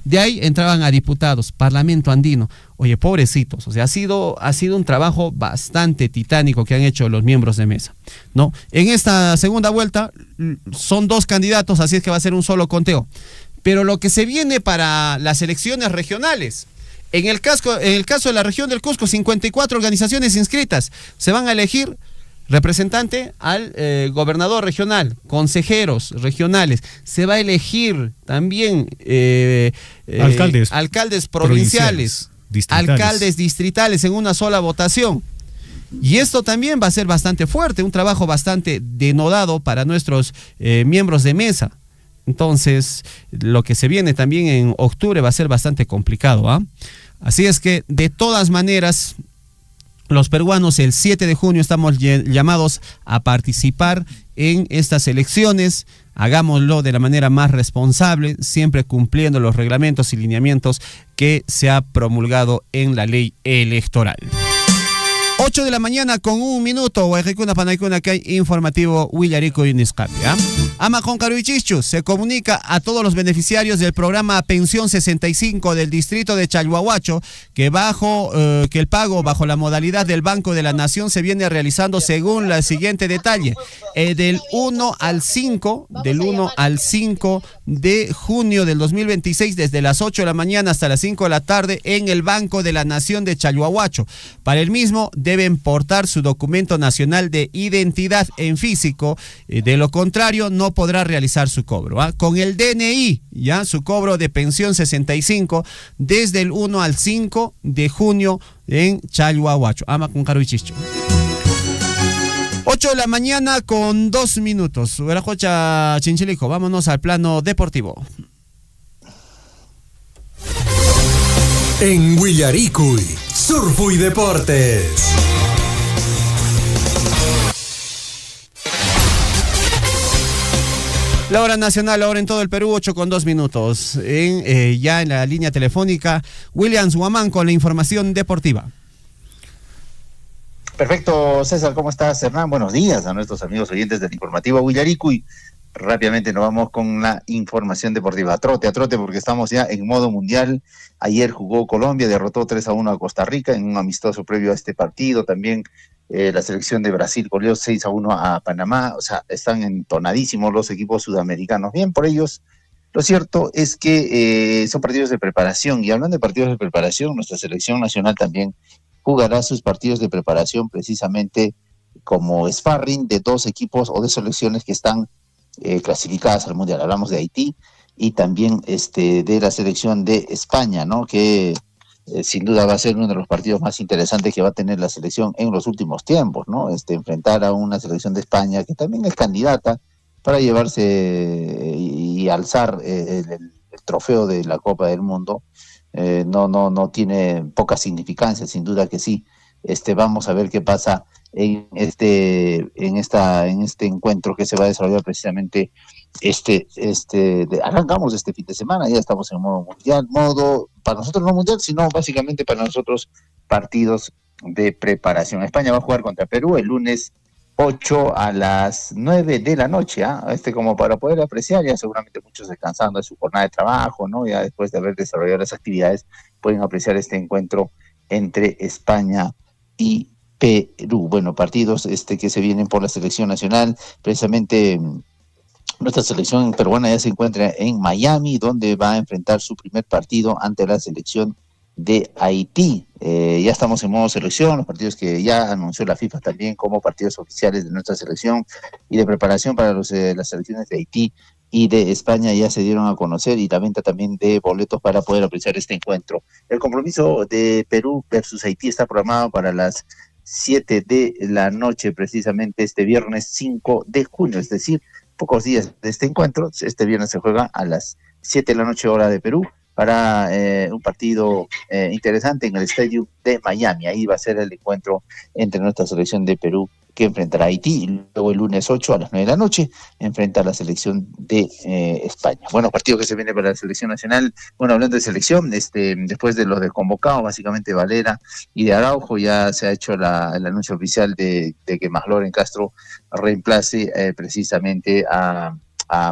De ahí entraban a diputados, Parlamento Andino. Oye, pobrecitos, o sea, ha sido un trabajo bastante titánico que han hecho los miembros de mesa, ¿no? En esta segunda vuelta son 2 candidatos, así es que va a ser un solo conteo. Pero lo que se viene para las elecciones regionales, en el caso de la región del Cusco, 54 organizaciones inscritas, se van a elegir representante al gobernador regional, consejeros regionales, se va a elegir también alcaldes provinciales, alcaldes distritales en una sola votación. Y esto también va a ser bastante fuerte, un trabajo bastante denodado para nuestros miembros de mesa. Entonces, lo que se viene también en octubre va a ser bastante complicado, ¿ah? Así es que, de todas maneras, los peruanos el 7 de junio estamos llamados a participar en estas elecciones. Hagámoslo de la manera más responsable, siempre cumpliendo los reglamentos y lineamientos que se ha promulgado en la ley electoral. 8 de la mañana con 1 minuto, Guayquicuna Panaicuna, que hay informativo Willarico y Niscapia. Ama con Caruichichu se comunica a todos los beneficiarios del programa Pensión 65 del distrito de Chalhuahuacho que el pago bajo la modalidad del Banco de la Nación se viene realizando según el siguiente detalle. Del 1 al 5 de junio del 2026, desde las 8 de la mañana hasta las 5 de la tarde en el Banco de la Nación de Chalhuahuacho. Para el mismo deben portar su documento nacional de identidad en físico, de lo contrario no podrá realizar su cobro, ¿ah? Con el DNI, ya su cobro de pensión 65 desde el 1 al 5 de junio en Chalhuahuacho. Ama con Caruichicho. 8 de la mañana con 2 minutos. Huerajocha Chinchilico, vámonos al plano deportivo.
En Willaricuy, Surfu y Deportes.
La hora nacional, ahora en todo el Perú, 8 con 2 minutos. Ya en la línea telefónica, Williams Guamán con la información deportiva.
Perfecto, César, ¿cómo estás, Hernán? Buenos días a nuestros amigos oyentes del informativo Willaricuy. Rápidamente nos vamos con la información deportiva. A trote, porque estamos ya en modo mundial. Ayer jugó Colombia, derrotó 3-1 a Costa Rica en un amistoso previo a este partido. También la selección de Brasil goleó 6-1 a Panamá. O sea, están entonadísimos los equipos sudamericanos. Bien por ellos. Lo cierto es que son partidos de preparación. Y hablando de partidos de preparación, nuestra selección nacional también jugará sus partidos de preparación precisamente como sparring de 2 equipos o de selecciones que están clasificadas al Mundial. Hablamos de Haití y también de la selección de España, ¿no? Que sin duda va a ser uno de los partidos más interesantes que va a tener la selección en los últimos tiempos, ¿no? Enfrentar a una selección de España que también es candidata para llevarse y alzar el trofeo de la Copa del Mundo. No tiene poca significancia, sin duda que sí. Vamos a ver qué pasa en este encuentro que se va a desarrollar precisamente arrancamos este fin de semana, ya estamos en modo mundial, para nosotros no mundial, sino básicamente para nosotros partidos de preparación. España va a jugar contra Perú el lunes 8 a las 9 de la noche, como para poder apreciar, ya seguramente muchos descansando de su jornada de trabajo, ¿no? Ya después de haber desarrollado las actividades, pueden apreciar este encuentro entre España y Perú. Bueno, partidos que se vienen por la selección nacional, precisamente. Nuestra selección peruana ya se encuentra en Miami, donde va a enfrentar su primer partido ante la selección de Haití. Ya estamos en modo selección, los partidos que ya anunció la FIFA también como partidos oficiales de nuestra selección y de preparación para las selecciones de Haití y de España ya se dieron a conocer, y la venta también de boletos para poder apreciar este encuentro. El compromiso de Perú versus Haití está programado para las 7 de la noche, precisamente este viernes 5 de junio, es decir, pocos días de este encuentro. Este viernes se juega a las 7 de la noche hora de Perú para un partido interesante en el estadio de Miami. Ahí va a ser el encuentro entre nuestra selección de Perú, que enfrentará a Haití, y luego el lunes 8 a las 9 de la noche enfrenta a la selección de España. Bueno, partido que se viene para la selección nacional. Bueno, hablando de selección, después de los desconvocados, básicamente Valera y de Araujo, ya se ha hecho el anuncio oficial de que McLaren Castro reemplace precisamente a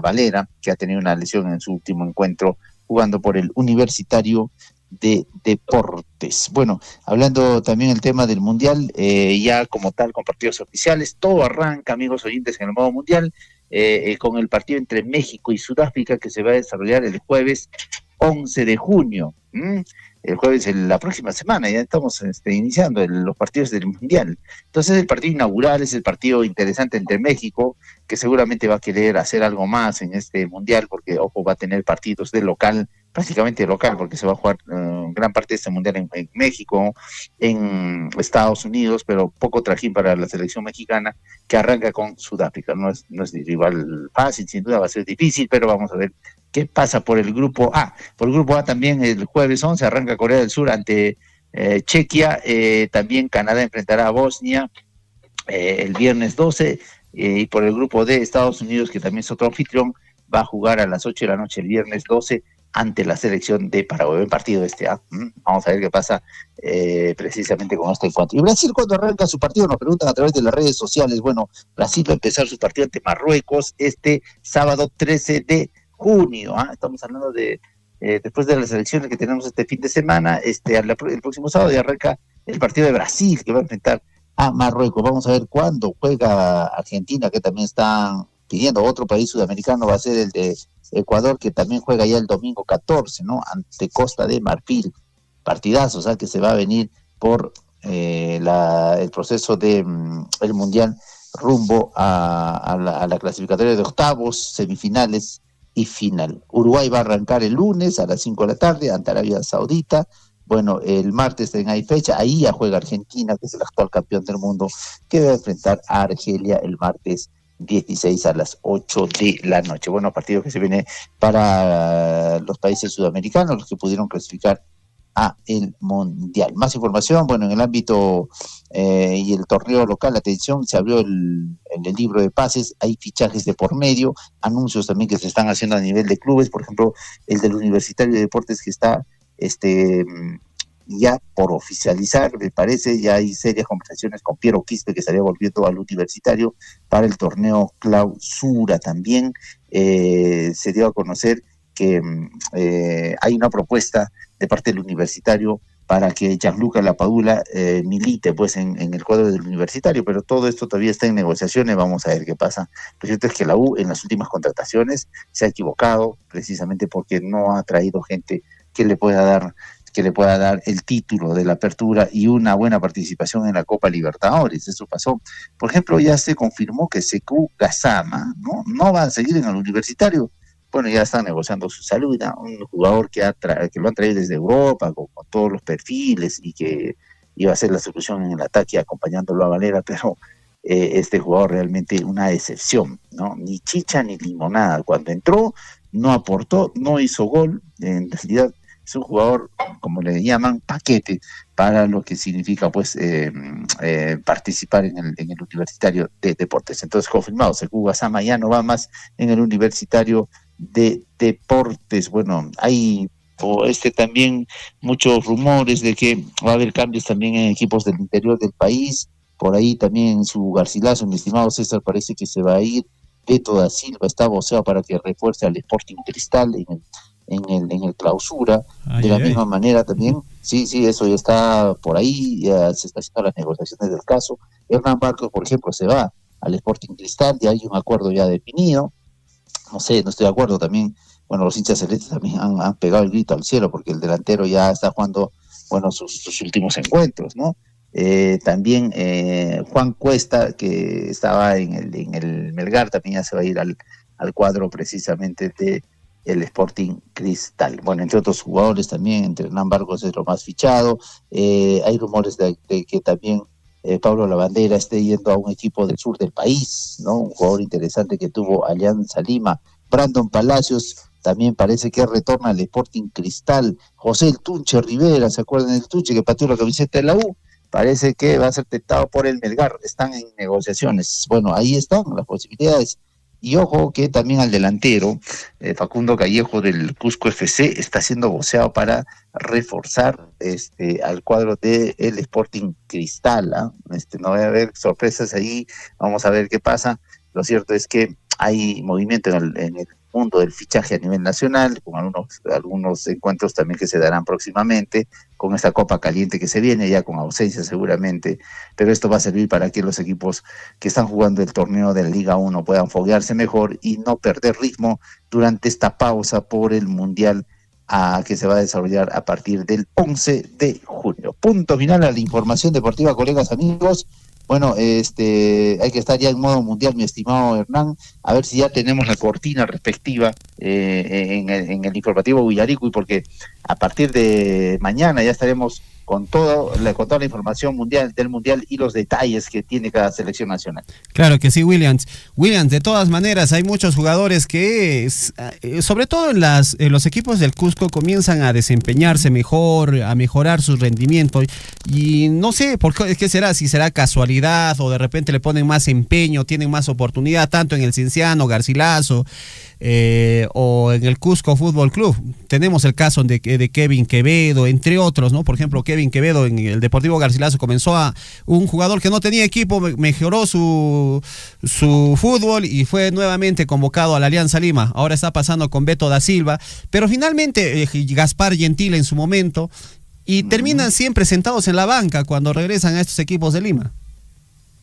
Valera, que ha tenido una lesión en su último encuentro jugando por el Universitario de Deportes. Bueno, hablando también el tema del Mundial, ya como tal con partidos oficiales, todo arranca, amigos oyentes, en el modo mundial, con el partido entre México y Sudáfrica, que se va a desarrollar el jueves 11 de junio. El jueves, la próxima semana, ya estamos iniciando los partidos del Mundial. Entonces el partido inaugural es el partido interesante entre México, que seguramente va a querer hacer algo más en este Mundial, porque ojo, va a tener partidos de local, prácticamente local, porque se va a jugar gran parte de este Mundial en México, en Estados Unidos, pero poco trajín para la selección mexicana, que arranca con Sudáfrica. No es rival fácil, sin duda va a ser difícil, pero vamos a ver qué pasa por el grupo A. Por el grupo A también el jueves 11 arranca Corea del Sur ante Chequia, también Canadá enfrentará a Bosnia el viernes 12, y por el grupo D Estados Unidos, que también es otro anfitrión, va a jugar a las 8 de la noche el viernes 12 ante la selección de Paraguay. Buen partido vamos a ver qué pasa precisamente con este encuentro. ¿Y Brasil cuándo arranca su partido? Nos preguntan a través de las redes sociales. Bueno, Brasil va a empezar su partido ante Marruecos este sábado 13 de junio. Estamos hablando de después de las elecciones que tenemos este fin de semana, el próximo sábado ya arranca el partido de Brasil, que va a enfrentar a Marruecos. Vamos a ver cuándo juega Argentina, que también están pidiendo. Otro país sudamericano va a ser el de Ecuador, que también juega ya el domingo 14, ¿no? Ante Costa de Marfil. Partidazos, que se va a venir por el proceso de el Mundial rumbo a la clasificatoria de octavos, semifinales y final. Uruguay va a arrancar el lunes a las 5 de la tarde ante Arabia Saudita. Bueno, el martes hay fecha, ahí ya juega Argentina, que es el actual campeón del mundo, que va a enfrentar a Argelia el martes 16 a las 8 de la noche. Bueno, partido que se viene para los países sudamericanos, los que pudieron clasificar a el Mundial. Más información, bueno, en el ámbito y el torneo local, atención, se abrió el libro de pases, hay fichajes de por medio, anuncios también que se están haciendo a nivel de clubes, por ejemplo, el del Universitario de Deportes, que está ya por oficializar, me parece. Ya hay serias conversaciones con Piero Quispe, que estaría volviendo al Universitario para el torneo clausura. También se dio a conocer que hay una propuesta de parte del Universitario para que Gianluca Lapadula milite pues en el cuadro del Universitario, pero todo esto todavía está en negociaciones. Vamos a ver qué pasa. Lo cierto es que la U en las últimas contrataciones se ha equivocado, precisamente porque no ha traído gente que le pueda dar el título de la apertura y una buena participación en la Copa Libertadores. Eso pasó. Por ejemplo, ya se confirmó que Sekou Gassama no va a seguir en el Universitario, bueno, ya están negociando su salida, un jugador que lo han traído desde Europa, con todos los perfiles, y que iba a ser la solución en el ataque acompañándolo a Valera, pero este jugador realmente una decepción, ¿no? Ni chicha ni limonada. Cuando entró, no aportó, no hizo gol. En realidad es un jugador, como le llaman, paquete para lo que significa pues participar en el Universitario de Deportes. Entonces, confirmado, Sekou Gassama ya no va más en el Universitario de Deportes. Bueno, hay también muchos rumores de que va a haber cambios también en equipos del interior del país. Por ahí también su Garcilaso, mi estimado César, parece que se va a ir. Beto da Silva está voceado para que refuerce al Sporting Cristal en el clausura. De la misma manera también, sí, eso ya está por ahí, ya se está haciendo las negociaciones del caso. Hernán Barcos, por ejemplo, se va al Sporting Cristal, ya hay un acuerdo ya definido. No sé, no estoy de acuerdo también. Bueno, los hinchas celestes también han pegado el grito al cielo porque el delantero ya está jugando, bueno, sus últimos encuentros, ¿no? También Juan Cuesta, que estaba en el Melgar, también ya se va a ir al cuadro precisamente de el Sporting Cristal. Bueno, entre otros jugadores también, entre Hernán Barcos es lo más fichado. Hay rumores de que también Pablo Lavandera esté yendo a un equipo del sur del país, ¿no? Un jugador interesante que tuvo Alianza Lima. Brandon Palacios también parece que retorna al Sporting Cristal. José El Tunche Rivera, ¿se acuerdan del Tunche que pateó la camiseta de la U? Parece que va a ser tentado por el Melgar. Están en negociaciones. Bueno, ahí están las posibilidades. Y ojo que también al delantero, Facundo Callejo del Cusco FC, está siendo voceado para reforzar al cuadro del Sporting Cristal. No va a haber sorpresas ahí, vamos a ver qué pasa. Lo cierto es que hay movimiento en el mundo del fichaje a nivel nacional, con algunos encuentros también que se darán próximamente, con esta Copa Caliente que se viene, ya con ausencia seguramente, pero esto va a servir para que los equipos que están jugando el torneo de la Liga 1 puedan foguearse mejor y no perder ritmo durante esta pausa por el Mundial que se va a desarrollar a partir del 11 de junio. Punto final a la información deportiva, colegas, amigos. Bueno, hay que estar ya en modo mundial, mi estimado Hernán, a ver si ya tenemos la cortina respectiva en el informativo Villaricui, porque a partir de mañana ya estaremos con toda la información del mundial y los detalles que tiene cada selección nacional.
Claro que sí, Williams, de todas maneras hay muchos jugadores que sobre todo en los equipos del Cusco comienzan a desempeñarse mejor, a mejorar su rendimiento, y no sé por qué será, si será casualidad o de repente le ponen más empeño, tienen más oportunidad, tanto en el Cienciano, Garcilaso, o en el Cusco Fútbol Club. Tenemos el caso de Kevin Quevedo, entre otros, ¿no? Por ejemplo, Kevin Quevedo en el Deportivo Garcilaso comenzó un jugador que no tenía equipo, mejoró su fútbol y fue nuevamente convocado a la Alianza Lima. Ahora está pasando con Beto da Silva, pero finalmente Gaspar Gentile en su momento, y terminan siempre sentados en la banca cuando regresan a estos equipos de Lima.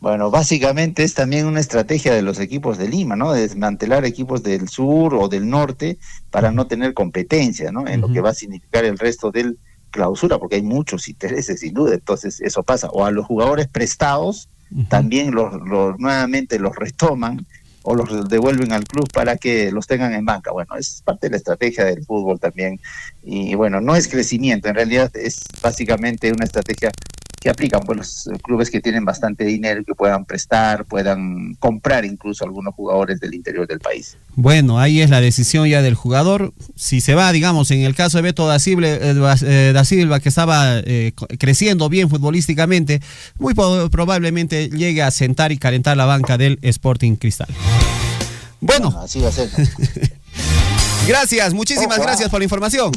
Bueno, básicamente es también una estrategia de los equipos de Lima, ¿no? De desmantelar equipos del sur o del norte para no tener competencia, ¿no? En lo que va a significar el resto del clausura, porque hay muchos intereses, sin duda. Entonces, eso pasa. O a los jugadores prestados, también nuevamente los retoman o los devuelven al club para que los tengan en banca. Bueno, es parte de la estrategia del fútbol también. Y bueno, no es crecimiento, en realidad es básicamente una estrategia que aplican pues los clubes que tienen bastante dinero, que puedan prestar, puedan comprar incluso algunos jugadores del interior del país.
Bueno, ahí es la decisión ya del jugador. Si se va, digamos, en el caso de Beto da Silva, que estaba creciendo bien futbolísticamente, muy probablemente llegue a sentar y calentar la banca del Sporting Cristal. Bueno,
así va a ser.
Gracias, muchísimas gracias por la información.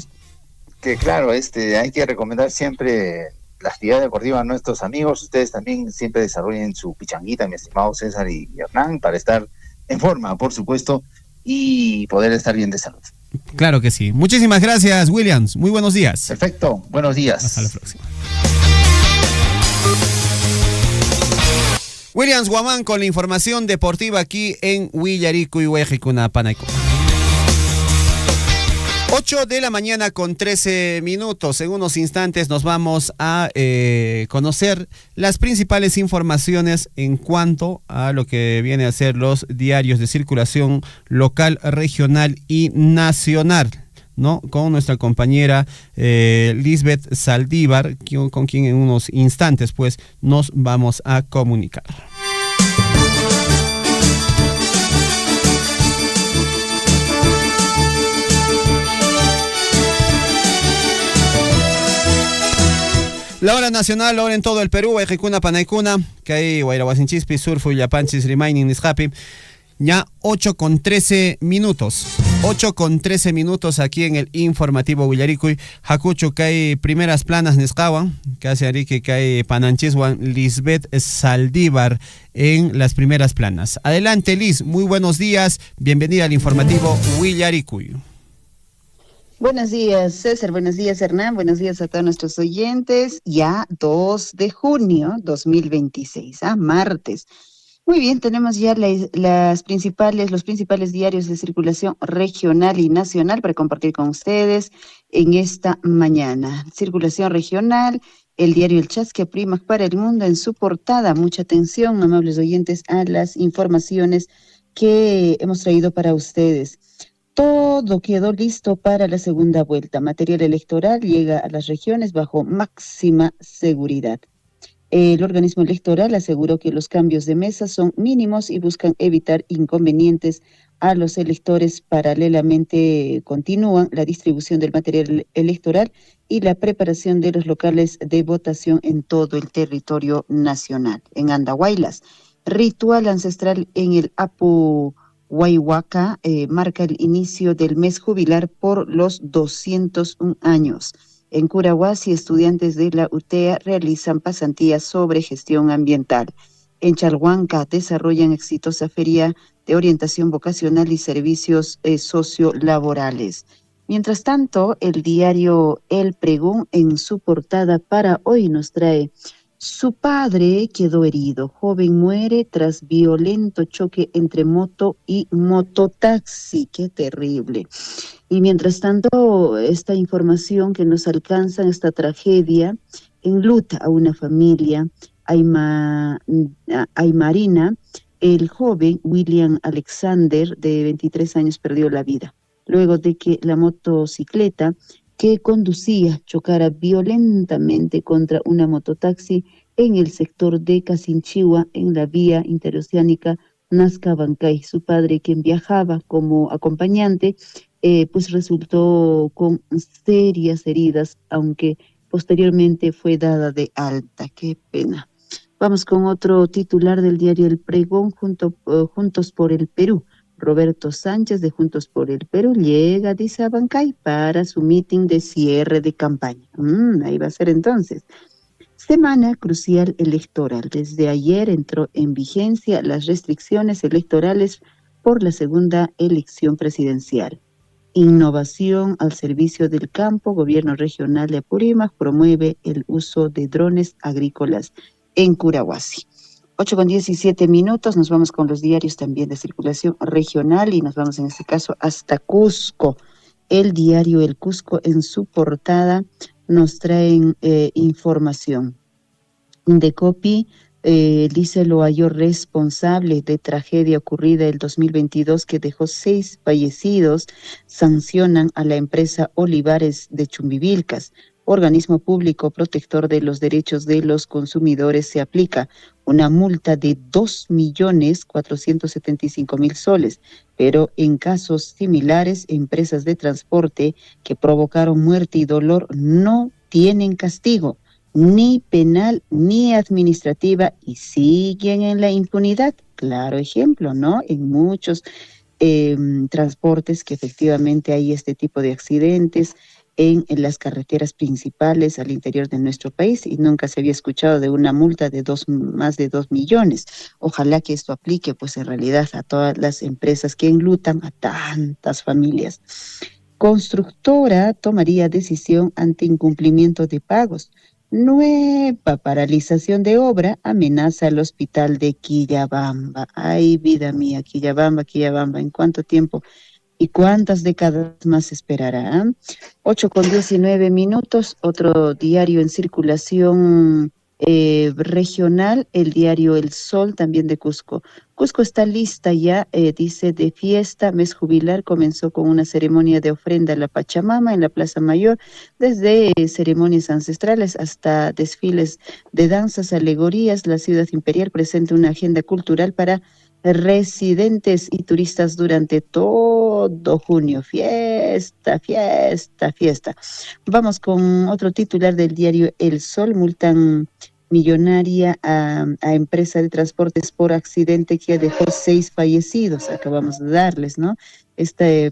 Que claro, hay que recomendar siempre la actividad deportiva a nuestros amigos. Ustedes también siempre desarrollen su pichanguita, mi estimado César y Hernán, para estar en forma, por supuesto, y poder estar bien de salud.
Claro que sí. Muchísimas gracias, Williams. Muy buenos días.
Perfecto. Buenos días.
Hasta la próxima. Williams Guamán con la información deportiva aquí en Villaricui, Huejicuna, Panayco. 8 de la mañana con 13 minutos. En unos instantes nos vamos a conocer las principales informaciones en cuanto a lo que viene a ser los diarios de circulación local, regional y nacional, ¿no? Con nuestra compañera Lisbeth Saldívar, con quien en unos instantes pues nos vamos a comunicar. La hora nacional, la hora en todo el Perú, Ejecuna, Panaicuna, que hay Guayrahuasinchispi, Surfu, Yapanchis, Remaining, Nishapi. Ya 8 con 13 minutos. 8 con 13 minutos aquí en el informativo Huillaricui. Hakuchu, que hay primeras planas Nescawan, que hace Arique, que hay Pananchiswan, Lisbeth Saldívar en las primeras planas. Adelante, Liz, muy buenos días. Bienvenida al informativo Huillaricui.
Buenos días, César. Buenos días, Hernán. Buenos días a todos nuestros oyentes. Ya 2 de junio 2026, martes. Muy bien, tenemos ya los principales diarios de circulación regional y nacional para compartir con ustedes en esta mañana. Circulación regional, el diario El Chasque Primac para el Mundo en su portada. Mucha atención, amables oyentes, a las informaciones que hemos traído para ustedes. Todo quedó listo para la segunda vuelta. Material electoral llega a las regiones bajo máxima seguridad. El organismo electoral aseguró que los cambios de mesa son mínimos y buscan evitar inconvenientes a los electores. Paralelamente continúan la distribución del material electoral y la preparación de los locales de votación en todo el territorio nacional. En Andahuaylas, ritual ancestral en el Apu Huayhuaca marca el inicio del mes jubilar por los 201 años. En Curahuasi, estudiantes de la UTEA realizan pasantías sobre gestión ambiental. En Chalhuanca desarrollan exitosa feria de orientación vocacional y servicios sociolaborales. Mientras tanto, el diario El Pregón en su portada para hoy nos trae: su padre quedó herido, joven muere tras violento choque entre moto y mototaxi. ¡Qué terrible! Y mientras tanto, esta información que nos alcanza, esta tragedia, enluta a una familia aymarina. El joven William Alexander, de 23 años, perdió la vida luego de que la motocicleta que conducía chocara violentamente contra una mototaxi en el sector de Casinchihua, en la vía interoceánica Nazca-Bancay. Su padre, quien viajaba como acompañante, pues resultó con serias heridas, aunque posteriormente fue dada de alta. ¡Qué pena! Vamos con otro titular del diario El Pregón, Juntos por el Perú. Roberto Sánchez, de Juntos por el Perú, llega, dice, a Bancay para su mitin de cierre de campaña. Ahí va a ser entonces. Semana crucial electoral. Desde ayer entró en vigencia las restricciones electorales por la segunda elección presidencial. Innovación al servicio del campo. Gobierno regional de Apurímac promueve el uso de drones agrícolas en Curahuasi. 8 con 17 minutos, nos vamos con los diarios también de circulación regional y nos vamos en este caso hasta Cusco. El diario El Cusco en su portada nos traen información. Indecopi dice lo halló responsable de tragedia ocurrida el 2022 que dejó 6 fallecidos. Sancionan a la empresa Olivares de Chumbivilcas. Organismo público protector de los derechos de los consumidores se aplica una multa de 2.475.000 soles, pero en casos similares, empresas de transporte que provocaron muerte y dolor no tienen castigo, ni penal ni administrativa, y siguen en la impunidad. Claro ejemplo, ¿no? En muchos transportes que efectivamente hay este tipo de accidentes en las carreteras principales al interior de nuestro país, y nunca se había escuchado de una multa de más de 2 millones. Ojalá que esto aplique pues en realidad a todas las empresas que enlutan a tantas familias. Constructora tomaría decisión ante incumplimiento de pagos. Nueva paralización de obra amenaza al hospital de Quillabamba. Ay, vida mía, Quillabamba, ¿en cuánto tiempo ¿Y cuántas décadas más esperará? 8:19, otro diario en circulación regional, el diario El Sol, también de Cusco. Cusco está lista ya, dice, de fiesta. Mes jubilar comenzó con una ceremonia de ofrenda a la Pachamama en la Plaza Mayor, desde ceremonias ancestrales hasta desfiles de danzas, alegorías. La ciudad imperial presenta una agenda cultural para residentes y turistas durante todo junio. Fiesta, fiesta, fiesta. Vamos con otro titular del diario El Sol. Multan millonaria a empresa de transportes por accidente que dejó 6 fallecidos. Acabamos de darles, ¿no? Este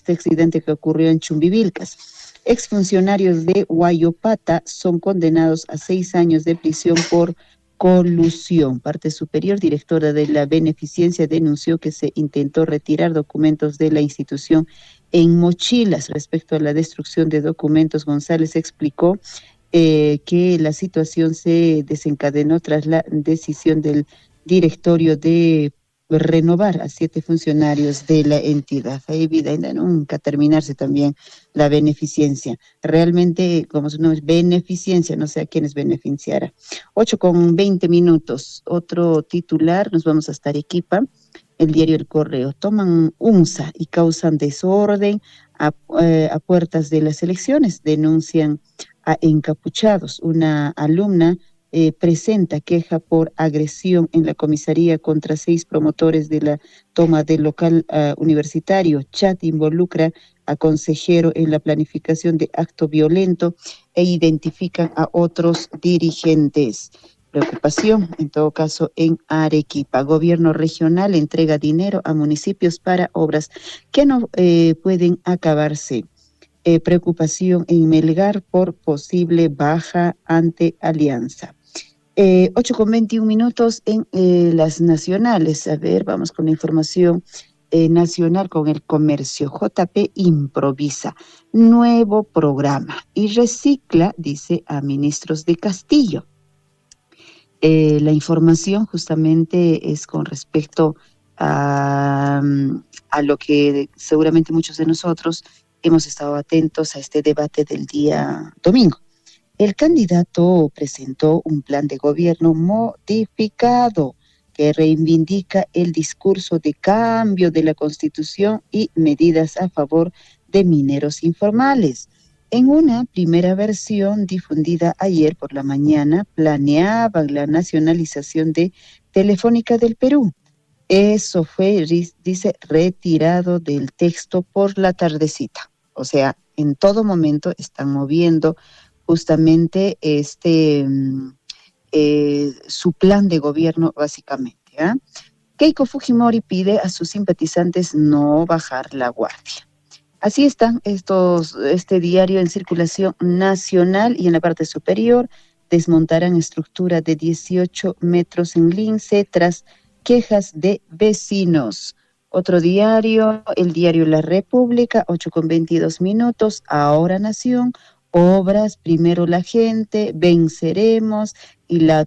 accidente que ocurrió en Chumbivilcas. Exfuncionarios de Huayopata son condenados a 6 años de prisión por colusión. Parte superior, directora de la Beneficencia, denunció que se intentó retirar documentos de la institución en mochilas. Respecto a la destrucción de documentos, González explicó que la situación se desencadenó tras la decisión del directorio de renovar a 7 funcionarios de la entidad. Hay vida de nunca terminarse también la beneficencia. Realmente, como su nombre es beneficencia, no sé a quiénes beneficiará. 8:20, otro titular, nos vamos hasta Arequipa. El diario El Correo. Toman UNSA y causan desorden a puertas de las elecciones, denuncian a encapuchados. Una alumna presenta queja por agresión en la comisaría contra 6 promotores de la toma del local universitario. Chat involucra a consejero en la planificación de acto violento e identifican a otros dirigentes. Preocupación, en todo caso, en Arequipa. Gobierno regional entrega dinero a municipios para obras que no pueden acabarse. Preocupación en Melgar por posible baja ante Alianza. 8:21 en las nacionales. A ver, vamos con la información nacional con el comercio. JP improvisa nuevo programa y recicla, dice, a ministros de Castillo. La información justamente es con respecto a lo que seguramente muchos de nosotros hemos estado atentos a este debate del día domingo. El candidato presentó un plan de gobierno modificado que reivindica el discurso de cambio de la Constitución y medidas a favor de mineros informales. En una primera versión difundida ayer por la mañana, planeaban la nacionalización de Telefónica del Perú. Eso fue, dice, retirado del texto por la tardecita. O sea, en todo momento están moviendo justamente su plan de gobierno, básicamente. Keiko Fujimori pide a sus simpatizantes no bajar la guardia. Así están este diario en circulación nacional, y en la parte superior desmontarán estructura de 18 metros en Lince tras quejas de vecinos. Otro diario, el diario La República, 8:22, ahora Nación, obras, primero la gente, venceremos, y la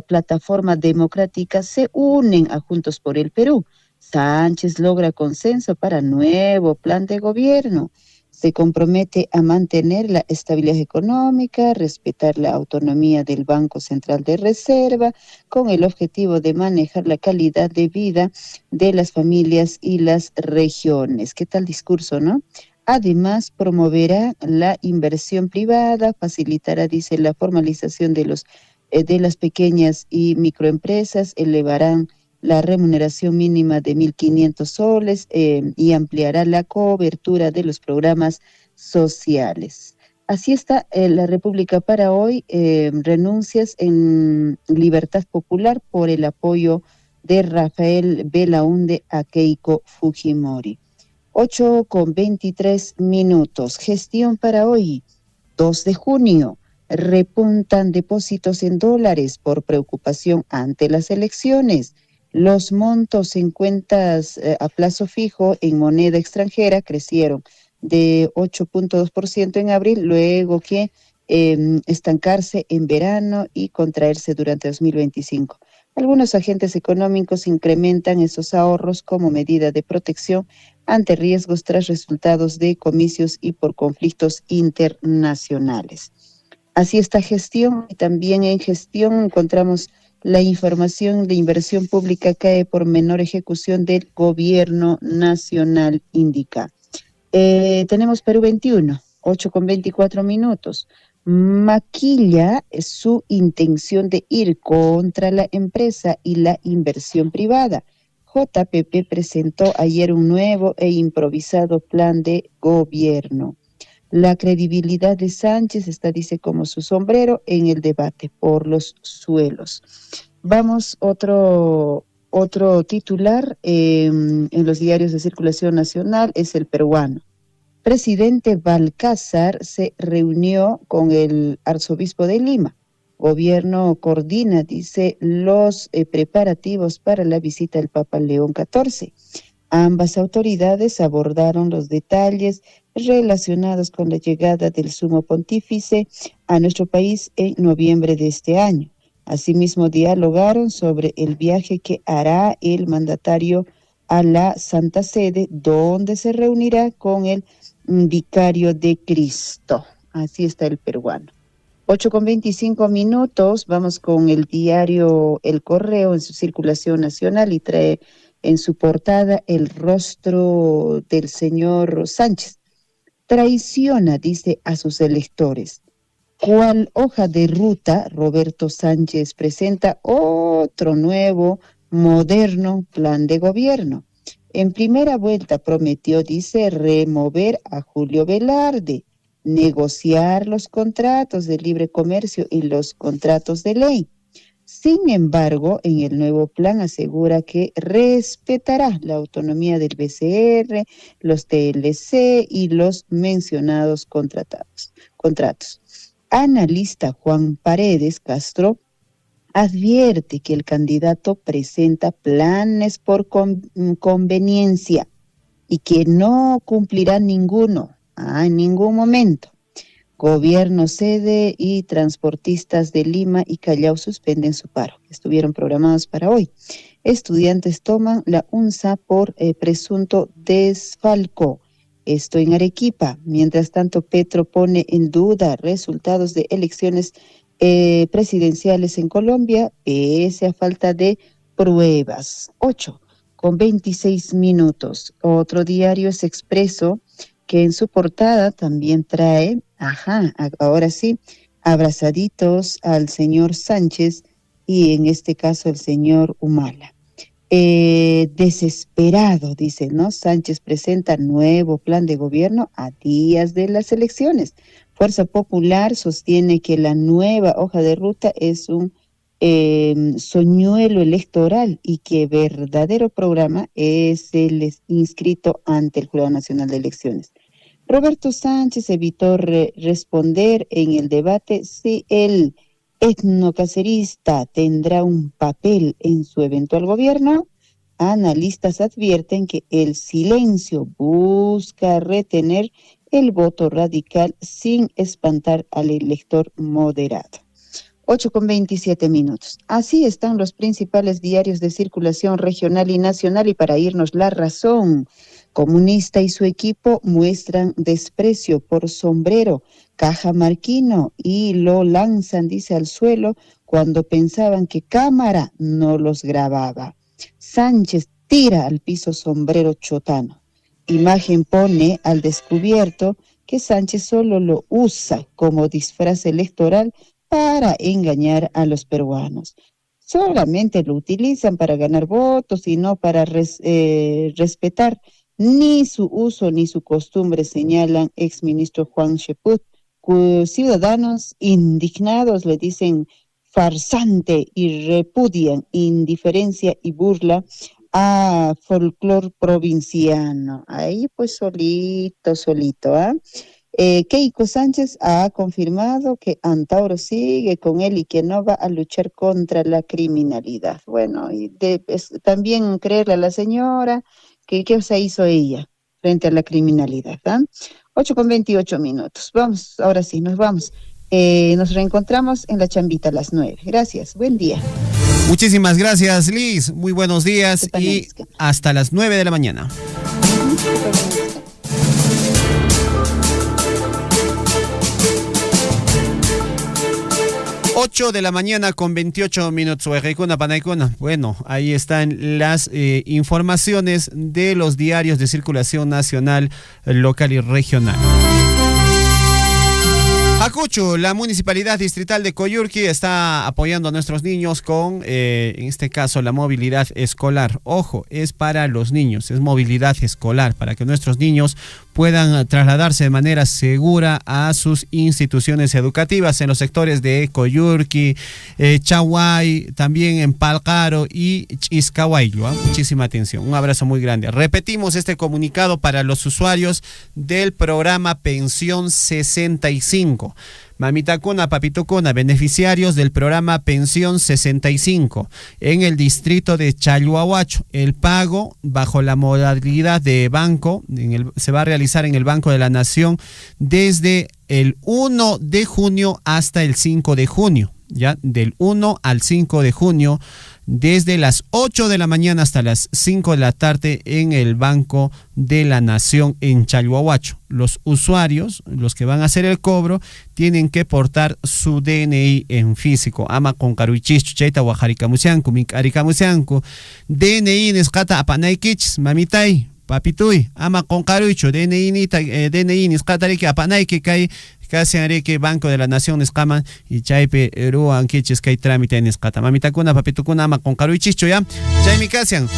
plataforma democrática se unen a Juntos por el Perú. Sánchez logra consenso para nuevo plan de gobierno. Se compromete a mantener la estabilidad económica, respetar la autonomía del Banco Central de Reserva, con el objetivo de manejar la calidad de vida de las familias y las regiones. ¿Qué tal discurso, no? Además, promoverá la inversión privada, facilitará, dice, la formalización de las pequeñas y microempresas, elevarán la remuneración mínima de 1.500 soles y ampliará la cobertura de los programas sociales. Así está la República para hoy. Renuncias en Libertad Popular por el apoyo de Rafael Belaúnde a Keiko Fujimori. 8:23. Gestión para hoy, 2 de junio. Repuntan depósitos en dólares por preocupación ante las elecciones. Los montos en cuentas a plazo fijo en moneda extranjera crecieron de 8.2% en abril, luego que estancarse en verano y contraerse durante 2025. Algunos agentes económicos incrementan esos ahorros como medida de protección ante riesgos tras resultados de comicios y por conflictos internacionales. Así está gestión, y también en gestión encontramos la información de inversión pública cae por menor ejecución del gobierno nacional, indica. Tenemos Perú 21, 8:24. Maquilla su intención de ir contra la empresa y la inversión privada. JPP presentó ayer un nuevo e improvisado plan de gobierno. La credibilidad de Sánchez está, dice, como su sombrero en el debate por los suelos. Vamos, otro titular en los diarios de circulación nacional es el peruano. Presidente Balcázar se reunió con el arzobispo de Lima. Gobierno coordina, dice, los preparativos para la visita del Papa León XIV. Ambas autoridades abordaron los detalles relacionados con la llegada del sumo pontífice a nuestro país en noviembre de este año. Asimismo, dialogaron sobre el viaje que hará el mandatario a la Santa Sede, donde se reunirá con el vicario de Cristo. Así está el peruano. 8:25. Vamos con el diario El Correo en su circulación nacional y trae en su portada el rostro del señor Sánchez. Traiciona, dice, a sus electores. ¿Cuál hoja de ruta? Roberto Sánchez presenta otro nuevo, moderno plan de gobierno. En primera vuelta prometió, dice, remover a Julio Velarde, negociar los contratos de libre comercio y los contratos de ley. Sin embargo, en el nuevo plan asegura que respetará la autonomía del BCR, los TLC y los mencionados contratos. Analista Juan Paredes Castro advierte que el candidato presenta planes por conveniencia y que no cumplirá ninguno en ningún momento. Gobierno sede y transportistas de Lima y Callao suspenden su paro. Estuvieron programados para hoy. Estudiantes toman la UNSA por presunto desfalco. Esto en Arequipa. Mientras tanto, Petro pone en duda resultados de elecciones presidenciales en Colombia, pese a falta de pruebas. 8:26. Otro diario es Expreso, que en su portada también trae, ahora sí, abrazaditos al señor Sánchez y en este caso el señor Humala. Desesperado, dice, ¿no? Sánchez presenta nuevo plan de gobierno a días de las elecciones. Fuerza Popular sostiene que la nueva hoja de ruta es un soñuelo electoral y que verdadero programa es el inscrito ante el Jurado Nacional de Elecciones. Roberto Sánchez evitó responder en el debate si el etnocacerista tendrá un papel en su eventual gobierno. Analistas advierten que el silencio busca retener el voto radical sin espantar al elector moderado. 8:27. Así están los principales diarios de circulación regional y nacional, y para irnos La Razón. Comunista y su equipo muestran desprecio por Sombrero, cajamarquino, y lo lanzan, dice, al suelo cuando pensaban que cámara no los grababa. Sánchez tira al piso Sombrero chotano. Imagen pone al descubierto que Sánchez solo lo usa como disfraz electoral para engañar a los peruanos. Solamente lo utilizan para ganar votos y no para respetar ni su uso ni su costumbre, señalan exministro Juan Cheput. Ciudadanos indignados le dicen farsante y repudian indiferencia y burla a folclor provinciano. Ahí pues solito, Keiko Sánchez ha confirmado que Antauro sigue con él y que no va a luchar contra la criminalidad. Bueno, y también creerle a la señora que qué se hizo ella frente a la criminalidad. 8:28. Vamos, ahora sí, nos vamos. Nos reencontramos en la chambita a las 9. Gracias, buen día.
Muchísimas gracias, Liz. Muy buenos días y hasta las 9 de la mañana. 8 de la mañana con 28 minutos. Bueno, ahí están las informaciones de los diarios de circulación nacional, local y regional. Acucho, la Municipalidad Distrital de Coyurqui está apoyando a nuestros niños con, en este caso, la movilidad escolar. Ojo, es para los niños, es movilidad escolar, para que nuestros niños puedan trasladarse de manera segura a sus instituciones educativas en los sectores de Coyurqui, Chaguay, también en Palcaro y Chiscahuaylo. Muchísima atención, un abrazo muy grande. Repetimos este comunicado para los usuarios del programa Pensión 65. Mamita Cuna, Papito Cuna, beneficiarios del programa Pensión 65 en el distrito de Chalhuahuacho. El pago bajo la modalidad de banco se va a realizar en el Banco de la Nación desde el 1 de junio hasta el 5 de junio. Ya del 1 al 5 de junio, desde las 8 de la mañana hasta las 5 de la tarde en el Banco de la Nación en Chalhuahuacho. Los usuarios, los que van a hacer el cobro, tienen que portar su DNI en físico. Ama con Caruichichu, Chaita, Huajarikamusianku, Mikarikamusianku, DNI Nescata Apanaikich, Mamitay, Papituy, Ama con Caruicho, DNI Nescatariki Apanaiki, Kai. Casi haré que Banco de la Nación escaman y chaipe ruan kiches que hay trámite en escata. Mamita Cuna, Papito Cuna, ama con Caro y Chicho, ya. Jaime Casian.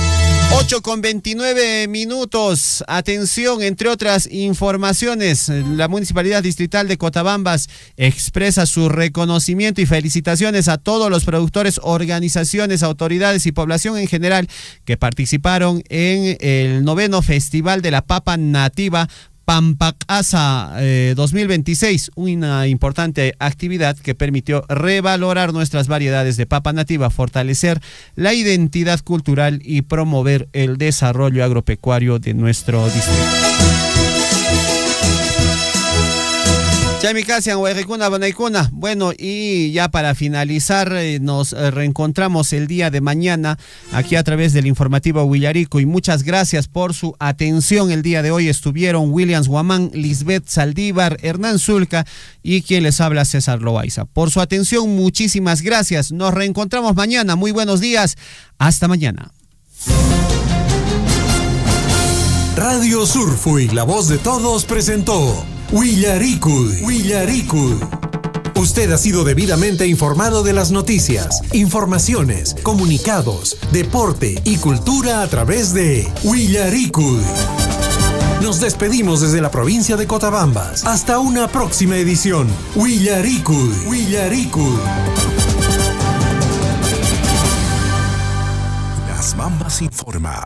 8 con 29 minutos. Atención, entre otras informaciones, la Municipalidad Distrital de Cotabambas expresa su reconocimiento y felicitaciones a todos los productores, organizaciones, autoridades y población en general que participaron en el 9º Festival de la Papa Nativa Pampacasa 2026, una importante actividad que permitió revalorar nuestras variedades de papa nativa, fortalecer la identidad cultural y promover el desarrollo agropecuario de nuestro distrito. Bueno, y ya para finalizar, nos reencontramos el día de mañana aquí a través del informativo Huillarico, y muchas gracias por su atención. El día de hoy estuvieron Williams Guamán, Lisbeth Saldívar, Hernán Zulca y quien les habla, César Loaiza. Por su atención, muchísimas gracias. Nos reencontramos mañana. Muy buenos días. Hasta mañana.
Radio Surfui, la voz de todos, presentó Huillaricuy. Usted ha sido debidamente informado de las noticias, informaciones, comunicados, deporte y cultura a través de Huillaricuy. Nos despedimos desde la provincia de Cotabambas. Hasta una próxima edición. Huillaricuy.
Las Bambas informa.